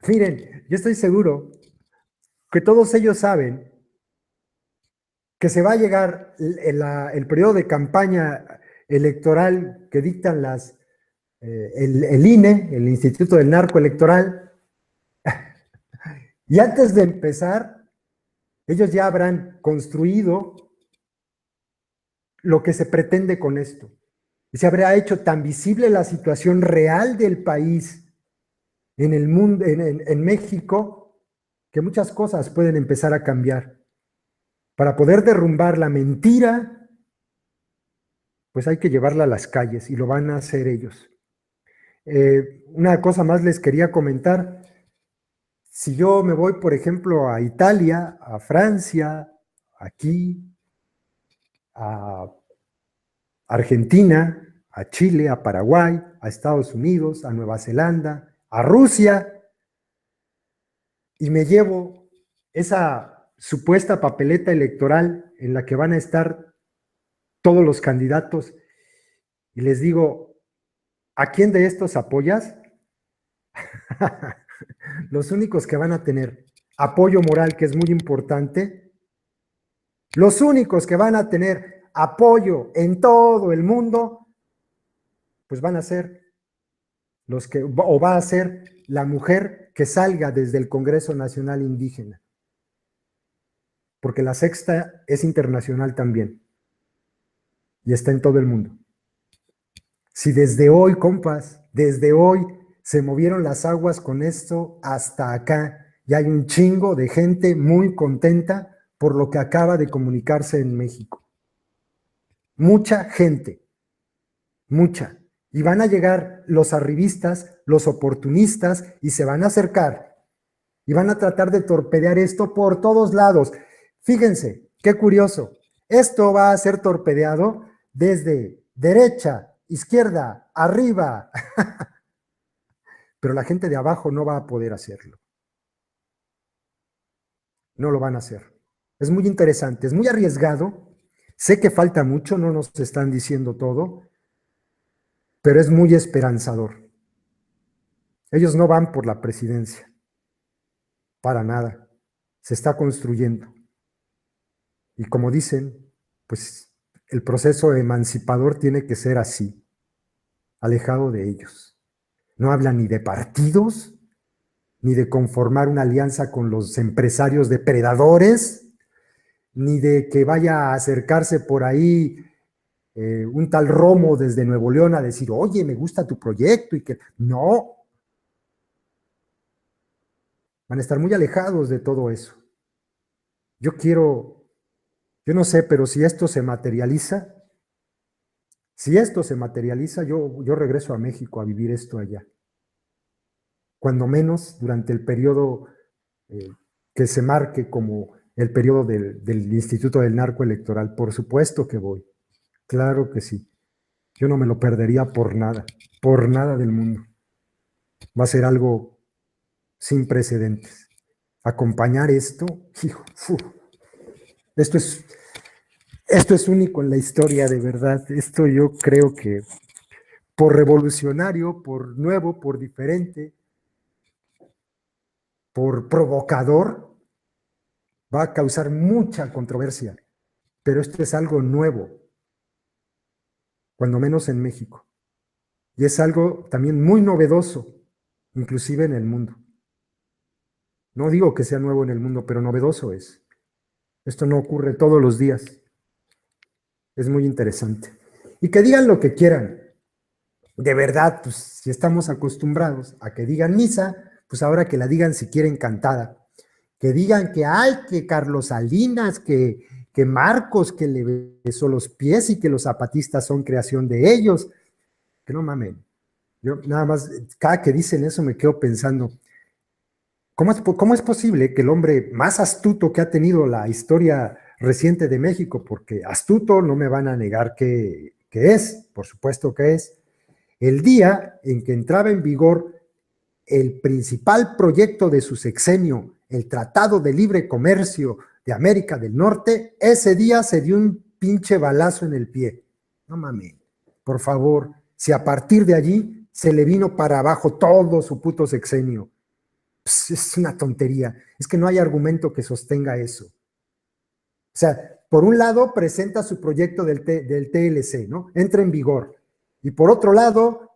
miren, yo estoy seguro que todos ellos saben que se va a llegar el periodo de campaña electoral que dictan el INE, el Instituto del Narco Electoral, y antes de empezar, ellos ya habrán construido lo que se pretende con esto. Y se habrá hecho tan visible la situación real del país en el mundo, en México, que muchas cosas pueden empezar a cambiar. Para poder derrumbar la mentira, pues hay que llevarla a las calles y lo van a hacer ellos. Una cosa más les quería comentar. Si yo me voy, por ejemplo, a Italia, a Francia, aquí, a Argentina, a Chile, a Paraguay, a Estados Unidos, a Nueva Zelanda, a Rusia, y me llevo esa supuesta papeleta electoral en la que van a estar todos los candidatos y les digo, ¿a quién de estos apoyas? Los únicos que van a tener apoyo moral, que es muy importante, los únicos que van a tener apoyo en todo el mundo, pues van a ser los que, o va a ser la mujer que salga desde el Congreso Nacional Indígena, porque la sexta es internacional también y está en todo el mundo. Si desde hoy, compas, desde hoy se movieron las aguas con esto hasta acá y hay un chingo de gente muy contenta por lo que acaba de comunicarse en México. Mucha gente, mucha. Y van a llegar los arribistas, los oportunistas y se van a acercar y van a tratar de torpedear esto por todos lados. Fíjense, qué curioso. Esto va a ser torpedeado desde derecha, izquierda, arriba. Pero la gente de abajo no va a poder hacerlo. No lo van a hacer. Es muy interesante, es muy arriesgado. Sé que falta mucho, no nos están diciendo todo, pero es muy esperanzador. Ellos no van por la presidencia, para nada. Se está construyendo. Y como dicen, pues el proceso emancipador tiene que ser así, alejado de ellos. No hablan ni de partidos, ni de conformar una alianza con los empresarios depredadores, ni de que vaya a acercarse por ahí un tal Romo desde Nuevo León a decir, oye, me gusta tu proyecto y que no, van a estar muy alejados de todo eso. Yo quiero, yo no sé, pero si esto se materializa, yo regreso a México a vivir esto allá. Cuando menos durante el periodo eh, que se marque como el periodo del Instituto del Narco Electoral. Por supuesto que voy, claro que sí. Yo no me lo perdería por nada del mundo. Va a ser algo sin precedentes. Acompañar esto, hijo, esto es, esto es único en la historia, de verdad. Esto yo creo que por revolucionario, por nuevo, por diferente, por provocador, va a causar mucha controversia. Pero esto es algo nuevo, cuando menos en México. Y es algo también muy novedoso, inclusive en el mundo. No digo que sea nuevo en el mundo, pero novedoso es. Esto no ocurre todos los días. Es muy interesante. Y que digan lo que quieran. De verdad, pues si estamos acostumbrados a que digan misa, pues ahora que la digan si quieren cantada. Que digan que hay, que Carlos Salinas, que Marcos, que le besó los pies y que los zapatistas son creación de ellos. Que no mamen. Yo nada más, cada que dicen eso me quedo pensando, ¿cómo es posible que el hombre más astuto que ha tenido la historia reciente de México, porque astuto no me van a negar que es, por supuesto que es, el día en que entraba en vigor el principal proyecto de su sexenio, el Tratado de Libre Comercio de América del Norte, ese día se dio un pinche balazo en el pie? No mames, por favor, si a partir de allí se le vino para abajo todo su puto sexenio. Pues es una tontería, es que no hay argumento que sostenga eso. O sea, por un lado presenta su proyecto del TLC, ¿no? Entra en vigor. Y por otro lado,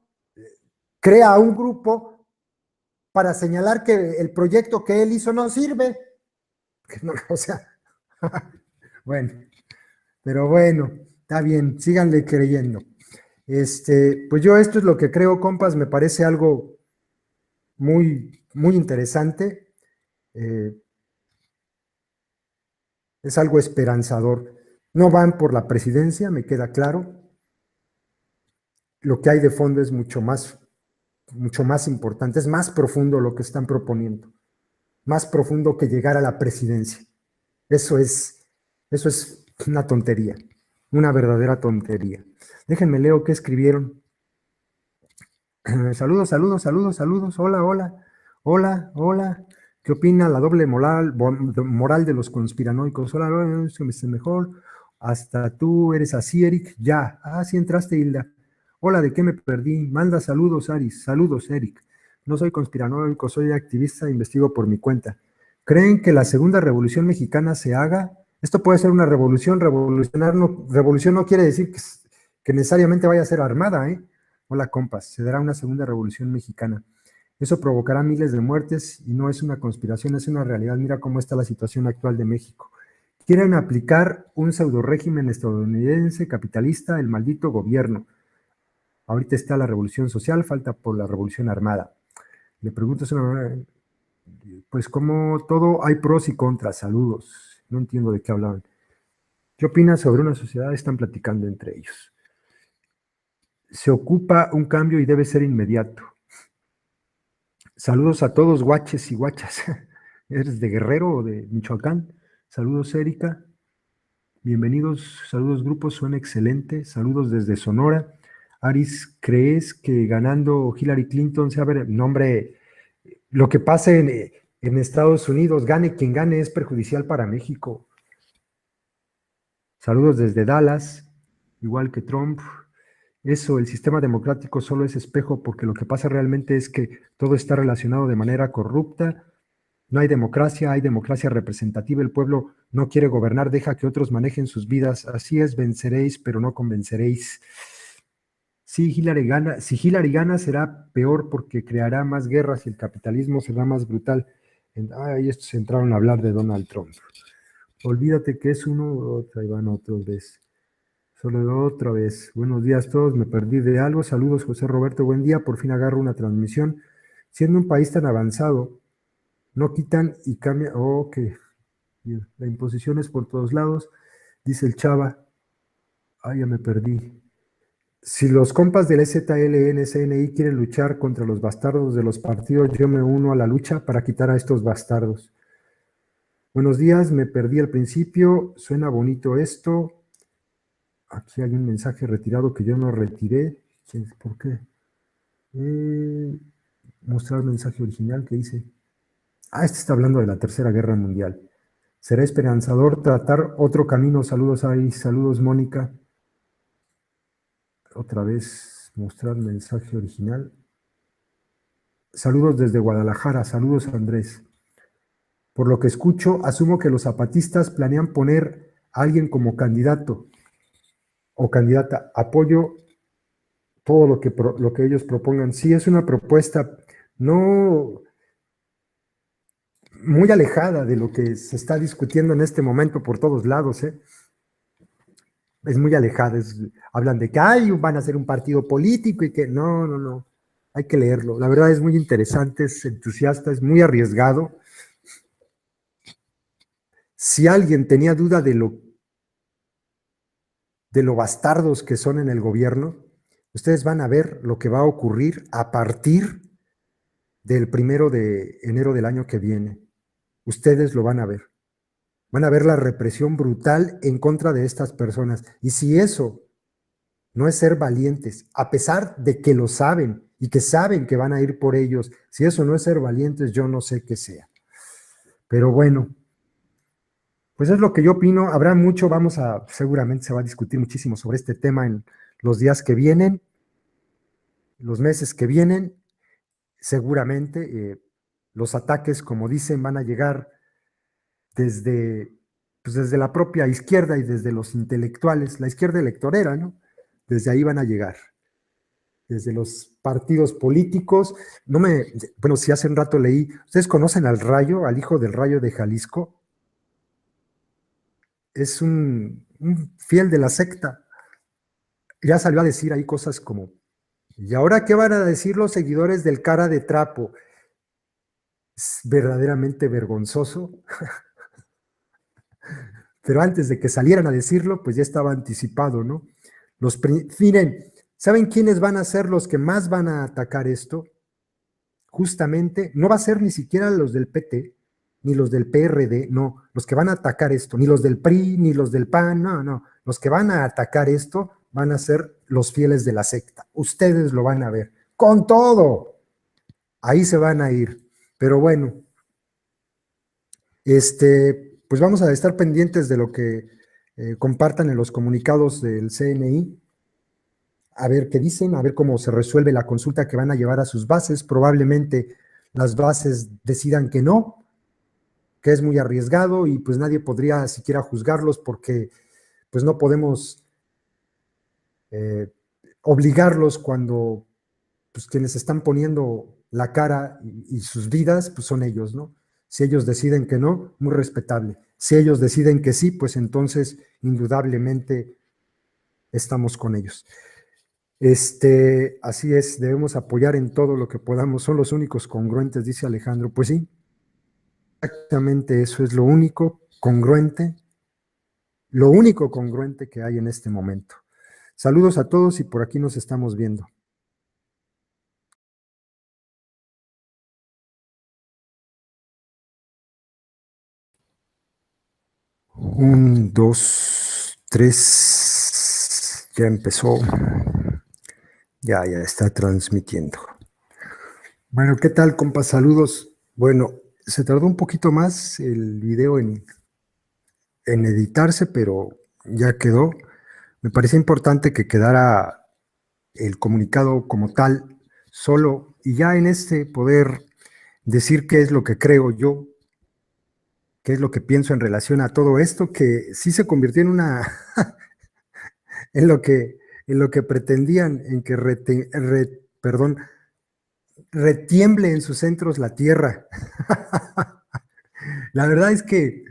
crea un grupo para señalar que el proyecto que él hizo no sirve. No, o sea, bueno, pero bueno, está bien, síganle creyendo. Pues yo esto es lo que creo, compas, me parece algo muy, muy interesante. Es algo esperanzador. No van por la presidencia, me queda claro. Lo que hay de fondo es mucho más importante, es más profundo lo que están proponiendo, más profundo que llegar a la presidencia. Eso es una tontería, una verdadera tontería. Déjenme leo qué escribieron. Saludos, saludos, saludos, saludos. Hola, hola, hola, hola. ¿Qué opina la doble moral de los conspiranoicos? Hola, hola, es que me esté mejor. Hasta tú eres así, Eric. Ya. Ah, sí entraste, Hilda. Hola, ¿de qué me perdí? Manda saludos, Aris. Saludos, Eric. No soy conspiranoico, soy activista e investigo por mi cuenta. ¿Creen que la segunda revolución mexicana se haga? Esto puede ser una revolución. Revolución no quiere decir que necesariamente vaya a ser armada, ¿eh? Hola, compas, se dará una segunda revolución mexicana. Eso provocará miles de muertes y no es una conspiración, es una realidad. Mira cómo está la situación actual de México. Quieren aplicar un pseudo régimen estadounidense capitalista, el maldito gobierno. Ahorita está la revolución social, falta por la revolución armada. Le pregunto, pues como todo hay pros y contras. Saludos. No entiendo de qué hablaban. ¿Qué opinas sobre una sociedad? Están platicando entre ellos. Se ocupa un cambio y debe ser inmediato. Saludos a todos, guaches y guachas. ¿Eres de Guerrero o de Michoacán? Saludos, Erika. Bienvenidos, saludos, grupos, suena excelente. Saludos desde Sonora. Aris, ¿crees que ganando Hillary Clinton se abre? No, hombre, lo que pase en Estados Unidos, gane quien gane, es perjudicial para México. Saludos desde Dallas, igual que Trump. Eso, el sistema democrático solo es espejo porque lo que pasa realmente es que todo está relacionado de manera corrupta. No hay democracia representativa, el pueblo no quiere gobernar, deja que otros manejen sus vidas. Así es, venceréis, pero no convenceréis. Si Hillary gana será peor porque creará más guerras y el capitalismo será más brutal. Ay, estos entraron a hablar de Donald Trump. Olvídate que es uno, otra, y van otra vez. Solo otra vez. Buenos días a todos, me perdí de algo. Saludos, José Roberto, buen día. Por fin agarro una transmisión. Siendo un país tan avanzado, no quitan y cambian. Ok, la imposición es por todos lados, dice el Chava. Ay, ya me perdí. Si los compas del EZLN, CNI quieren luchar contra los bastardos de los partidos, yo me uno a la lucha para quitar a estos bastardos. Buenos días, me perdí al principio. Suena bonito esto. Aquí hay un mensaje retirado que yo no retiré. ¿Por qué? Mostrar mensaje original que dice. Este está hablando de la Tercera Guerra Mundial. Será esperanzador tratar otro camino. Saludos ahí, saludos Mónica. Otra vez mostrar mensaje original. Saludos desde Guadalajara, saludos Andrés. Por lo que escucho, asumo que los zapatistas planean poner a alguien como candidato o candidata. Apoyo todo lo que ellos propongan. Sí, es una propuesta no muy alejada de lo que se está discutiendo en este momento por todos lados, ¿eh? Es muy alejada. Hablan de que van a ser un partido político y que no. Hay que leerlo. La verdad es muy interesante, es entusiasta, es muy arriesgado. Si alguien tenía duda de lo bastardos que son en el gobierno, ustedes van a ver lo que va a ocurrir a partir del 1 de enero del año que viene. Ustedes lo van a ver. Van a ver la represión brutal en contra de estas personas. Y si eso no es ser valientes, a pesar de que lo saben y que saben que van a ir por ellos, si eso no es ser valientes, yo no sé qué sea. Pero bueno, pues es lo que yo opino. Habrá mucho, seguramente se va a discutir muchísimo sobre este tema en los días que vienen, los meses que vienen. Seguramente los ataques, como dicen, van a llegar desde, pues desde la propia izquierda y desde los intelectuales, la izquierda electorera, ¿no? Desde ahí van a llegar, desde los partidos políticos. Bueno, si hace un rato leí, ¿ustedes conocen al Rayo, al hijo del Rayo de Jalisco? Es un fiel de la secta. Ya salió a decir ahí cosas como, ¿y ahora qué van a decir los seguidores del cara de trapo? Es verdaderamente vergonzoso. Pero antes de que salieran a decirlo, pues ya estaba anticipado, ¿no? Miren, ¿saben quiénes van a ser los que más van a atacar esto? Justamente, no va a ser ni siquiera los del PT, ni los del PRD, no, los que van a atacar esto, ni los del PRI, ni los del PAN, no, los que van a atacar esto van a ser los fieles de la secta. Ustedes lo van a ver, con todo, ahí se van a ir. Pero bueno, pues vamos a estar pendientes de lo que compartan en los comunicados del CNI, a ver qué dicen, a ver cómo se resuelve la consulta que van a llevar a sus bases. Probablemente las bases decidan que no, que es muy arriesgado y pues nadie podría siquiera juzgarlos porque pues no podemos obligarlos cuando pues quienes están poniendo la cara y sus vidas pues son ellos, ¿no? Si ellos deciden que no, muy respetable. Si ellos deciden que sí, pues entonces indudablemente estamos con ellos. Así es, debemos apoyar en todo lo que podamos. Son los únicos congruentes, dice Alejandro. Pues sí, exactamente eso es lo único congruente que hay en este momento. Saludos a todos y por aquí nos estamos viendo. 1, 2, 3, ya empezó. Ya está transmitiendo. Bueno, ¿qué tal, compas? Saludos. Bueno, se tardó un poquito más el video en editarse, pero ya quedó. Me parecía importante que quedara el comunicado como tal solo y ya en este poder decir qué es lo que creo yo, qué es lo que pienso en relación a todo esto, que sí se convirtió en una, en lo que, en lo que pretendían, en que perdón, retiemble en sus centros la tierra. La verdad es que,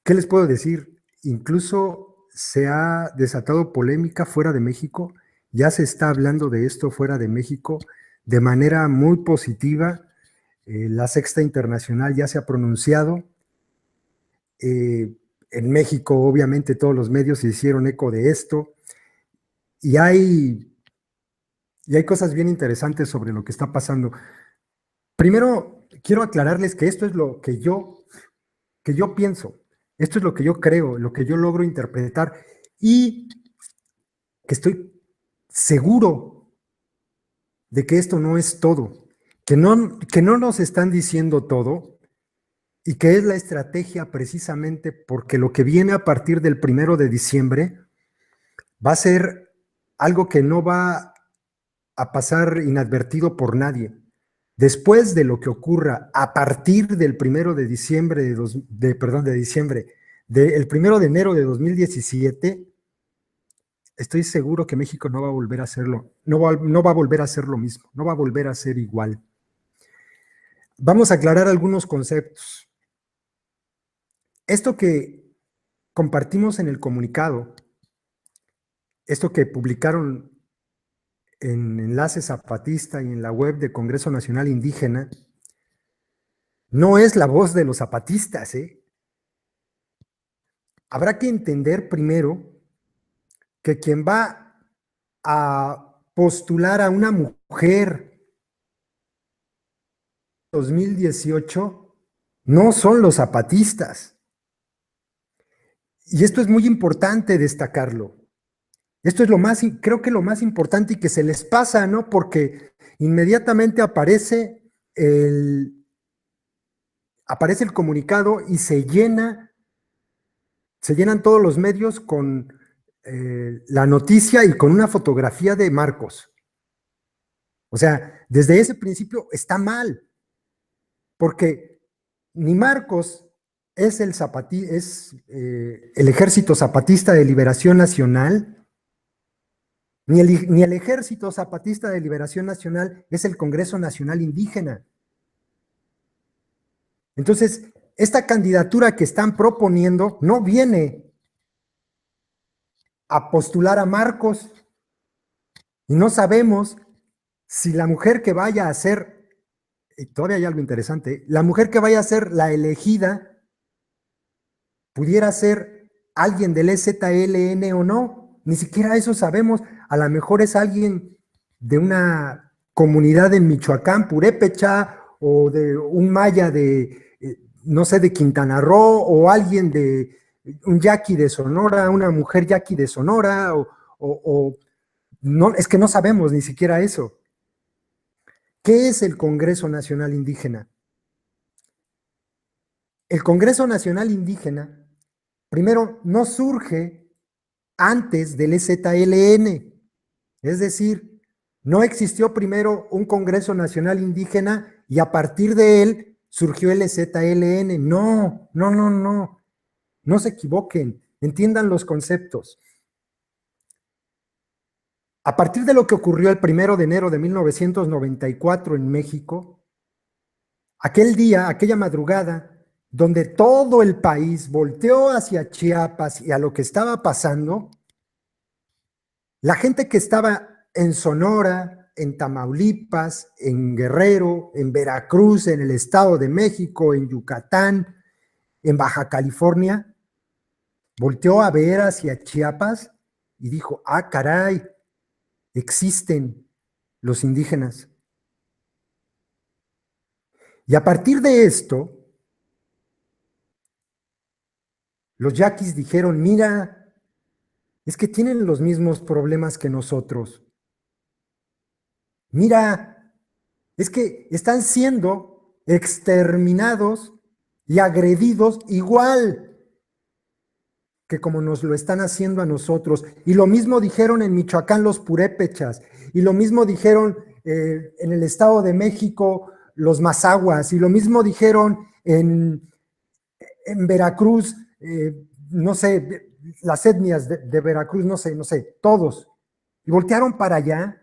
¿qué les puedo decir? Incluso se ha desatado polémica fuera de México, ya se está hablando de esto fuera de México de manera muy positiva. La Sexta Internacional ya se ha pronunciado. En México, obviamente, todos los medios se hicieron eco de esto. Y hay cosas bien interesantes sobre lo que está pasando. Primero, quiero aclararles que esto es lo que yo pienso, esto es lo que yo creo, lo que yo logro interpretar y que estoy seguro de que esto no es todo, que no nos están diciendo todo y que es la estrategia precisamente porque lo que viene a partir del 1 de diciembre va a ser algo que no va a pasar inadvertido por nadie. Después de lo que ocurra a partir del 1 de diciembre perdón, de diciembre, del 1 de enero de 2017, estoy seguro que México no va a volver a hacerlo, no va a volver a hacer lo mismo, no va a volver a ser igual. Vamos a aclarar algunos conceptos. Esto que compartimos en el comunicado, esto que publicaron en Enlace Zapatista y en la web del Congreso Nacional Indígena, no es la voz de los zapatistas, ¿eh? Habrá que entender primero que quien va a postular a una mujer 2018 no son los zapatistas. Y esto es muy importante destacarlo. Esto es lo más, creo que lo más importante y que se les pasa, ¿no? Porque inmediatamente aparece el comunicado y se llenan todos los medios con la noticia y con una fotografía de Marcos. O sea, desde ese principio está mal, porque ni Marcos es el Ejército Zapatista de Liberación Nacional, ni el Ejército Zapatista de Liberación Nacional es el Congreso Nacional Indígena. Entonces, esta candidatura que están proponiendo no viene a postular a Marcos y no sabemos si la mujer que vaya a ser, y todavía hay algo interesante, la mujer que vaya a ser la elegida pudiera ser alguien del EZLN o no, ni siquiera eso sabemos, a lo mejor es alguien de una comunidad en Michoacán, Purépecha, o de un maya de, no sé, de Quintana Roo, o alguien de un yaqui de Sonora, una mujer yaqui de Sonora, o no, es que no sabemos ni siquiera eso. ¿Qué es el Congreso Nacional Indígena? El Congreso Nacional Indígena, primero, no surge antes del EZLN, es decir, no existió primero un Congreso Nacional Indígena y a partir de él surgió el EZLN. No, no, no, no, no se equivoquen, entiendan los conceptos. A partir de lo que ocurrió el 1 de enero de 1994 en México, aquel día, aquella madrugada, donde todo el país volteó hacia Chiapas y a lo que estaba pasando, la gente que estaba en Sonora, en Tamaulipas, en Guerrero, en Veracruz, en el Estado de México, en Yucatán, en Baja California, volteó a ver hacia Chiapas y dijo, ah, caray, existen los indígenas. Y a partir de esto, los yaquis dijeron, mira, es que tienen los mismos problemas que nosotros. Mira, es que están siendo exterminados y agredidos igual. que como nos lo están haciendo a nosotros. Y lo mismo dijeron en Michoacán los purépechas, y lo mismo dijeron en el Estado de México los mazahuas, y lo mismo dijeron en Veracruz, no sé, las etnias de Veracruz, no sé, todos. Y voltearon para allá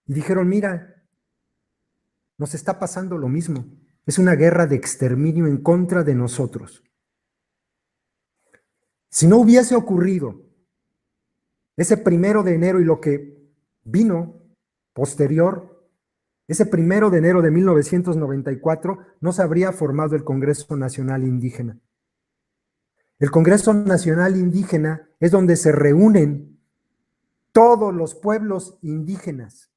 y dijeron, mira, nos está pasando lo mismo. Es una guerra de exterminio en contra de nosotros. Si no hubiese ocurrido ese 1 de enero y lo que vino posterior, ese 1 de enero de 1994, no se habría formado el Congreso Nacional Indígena. El Congreso Nacional Indígena es donde se reúnen todos los pueblos indígenas,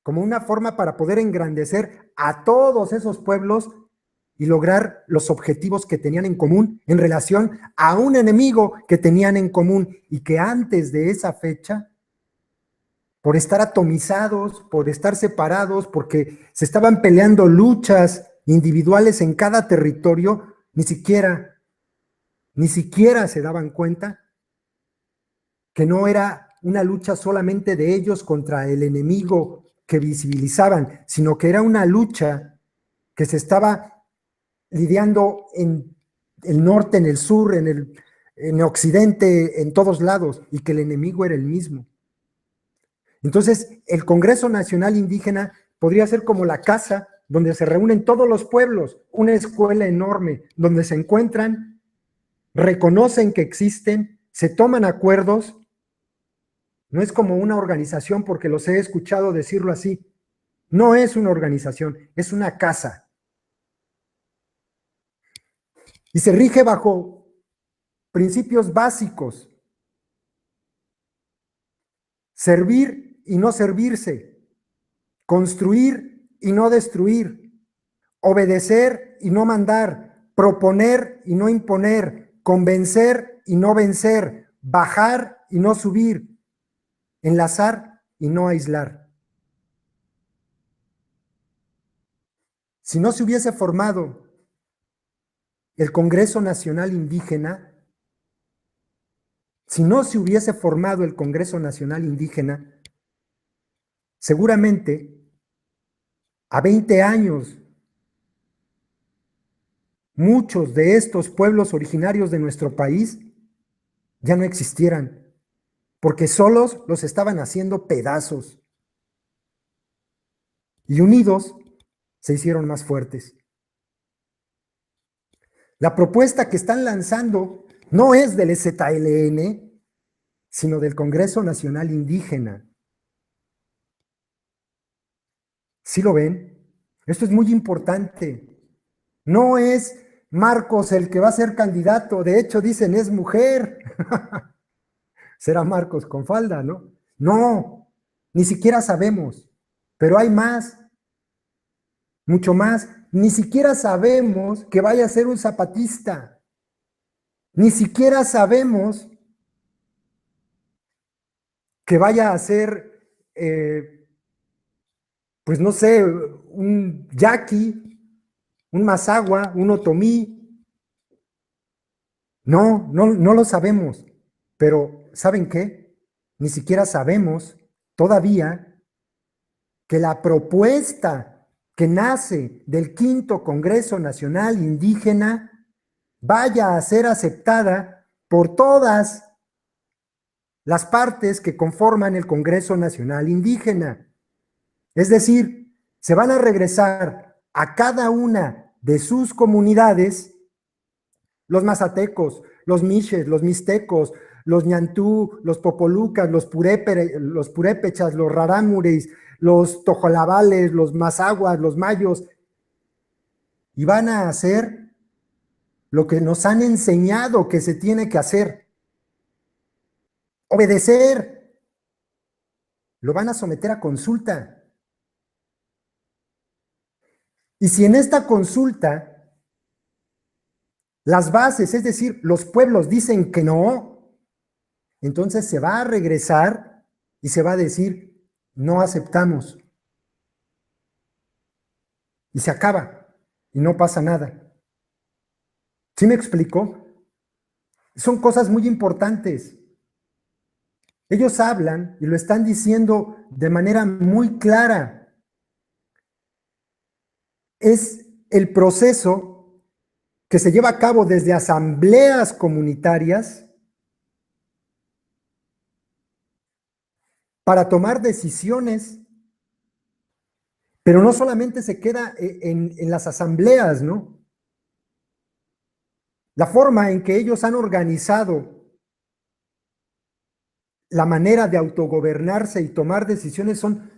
como una forma para poder engrandecer a todos esos pueblos y lograr los objetivos que tenían en común en relación a un enemigo que tenían en común y que antes de esa fecha, por estar atomizados, por estar separados, porque se estaban peleando luchas individuales en cada territorio, ni siquiera se daban cuenta que no era una lucha solamente de ellos contra el enemigo que visibilizaban, sino que era una lucha que se estaba lidiando en el norte, en el sur, en el occidente, en todos lados, y que el enemigo era el mismo. Entonces, el Congreso Nacional Indígena podría ser como la casa donde se reúnen todos los pueblos, una escuela enorme, donde se encuentran, reconocen que existen, se toman acuerdos. No es como una organización, porque los he escuchado decirlo así. No es una organización, es una casa. Y se rige bajo principios básicos: servir y no servirse, construir y no destruir, obedecer y no mandar, proponer y no imponer, convencer y no vencer, bajar y no subir, enlazar y no aislar. Si no se hubiese formado el Congreso Nacional Indígena, si no se hubiese formado el Congreso Nacional Indígena, seguramente a 20 años, muchos de estos pueblos originarios de nuestro país ya no existieran, porque solos los estaban haciendo pedazos. Y unidos se hicieron más fuertes. La propuesta que están lanzando no es del EZLN, sino del Congreso Nacional Indígena. ¿Sí lo ven? Esto es muy importante. No es Marcos el que va a ser candidato, de hecho dicen es mujer. Será Marcos con falda, ¿no? No, ni siquiera sabemos, pero hay más, mucho más. Ni siquiera sabemos que vaya a ser un zapatista. Ni siquiera sabemos que vaya a ser, pues no sé, un yaqui, un mazahua, un otomí. No lo sabemos. Pero, ¿saben qué? Ni siquiera sabemos todavía que la propuesta que nace del Quinto Congreso Nacional Indígena vaya a ser aceptada por todas las partes que conforman el Congreso Nacional Indígena. Es decir, se van a regresar a cada una de sus comunidades los mazatecos, los miches, los mixtecos, los ñantú, los popolucas, los purépechas, los rarámuris, los tojolabales, los mazahuas, los mayos, y van a hacer lo que nos han enseñado que se tiene que hacer: obedecer. Lo van a someter a consulta. Y si en esta consulta las bases, es decir, los pueblos dicen que no, entonces se va a regresar y se va a decir: no aceptamos. Y se acaba y no pasa nada. ¿Sí me explico? Son cosas muy importantes. Ellos hablan y lo están diciendo de manera muy clara. Es el proceso que se lleva a cabo desde asambleas comunitarias para tomar decisiones, pero no solamente se queda en las asambleas, ¿no? La forma en que ellos han organizado la manera de autogobernarse y tomar decisiones son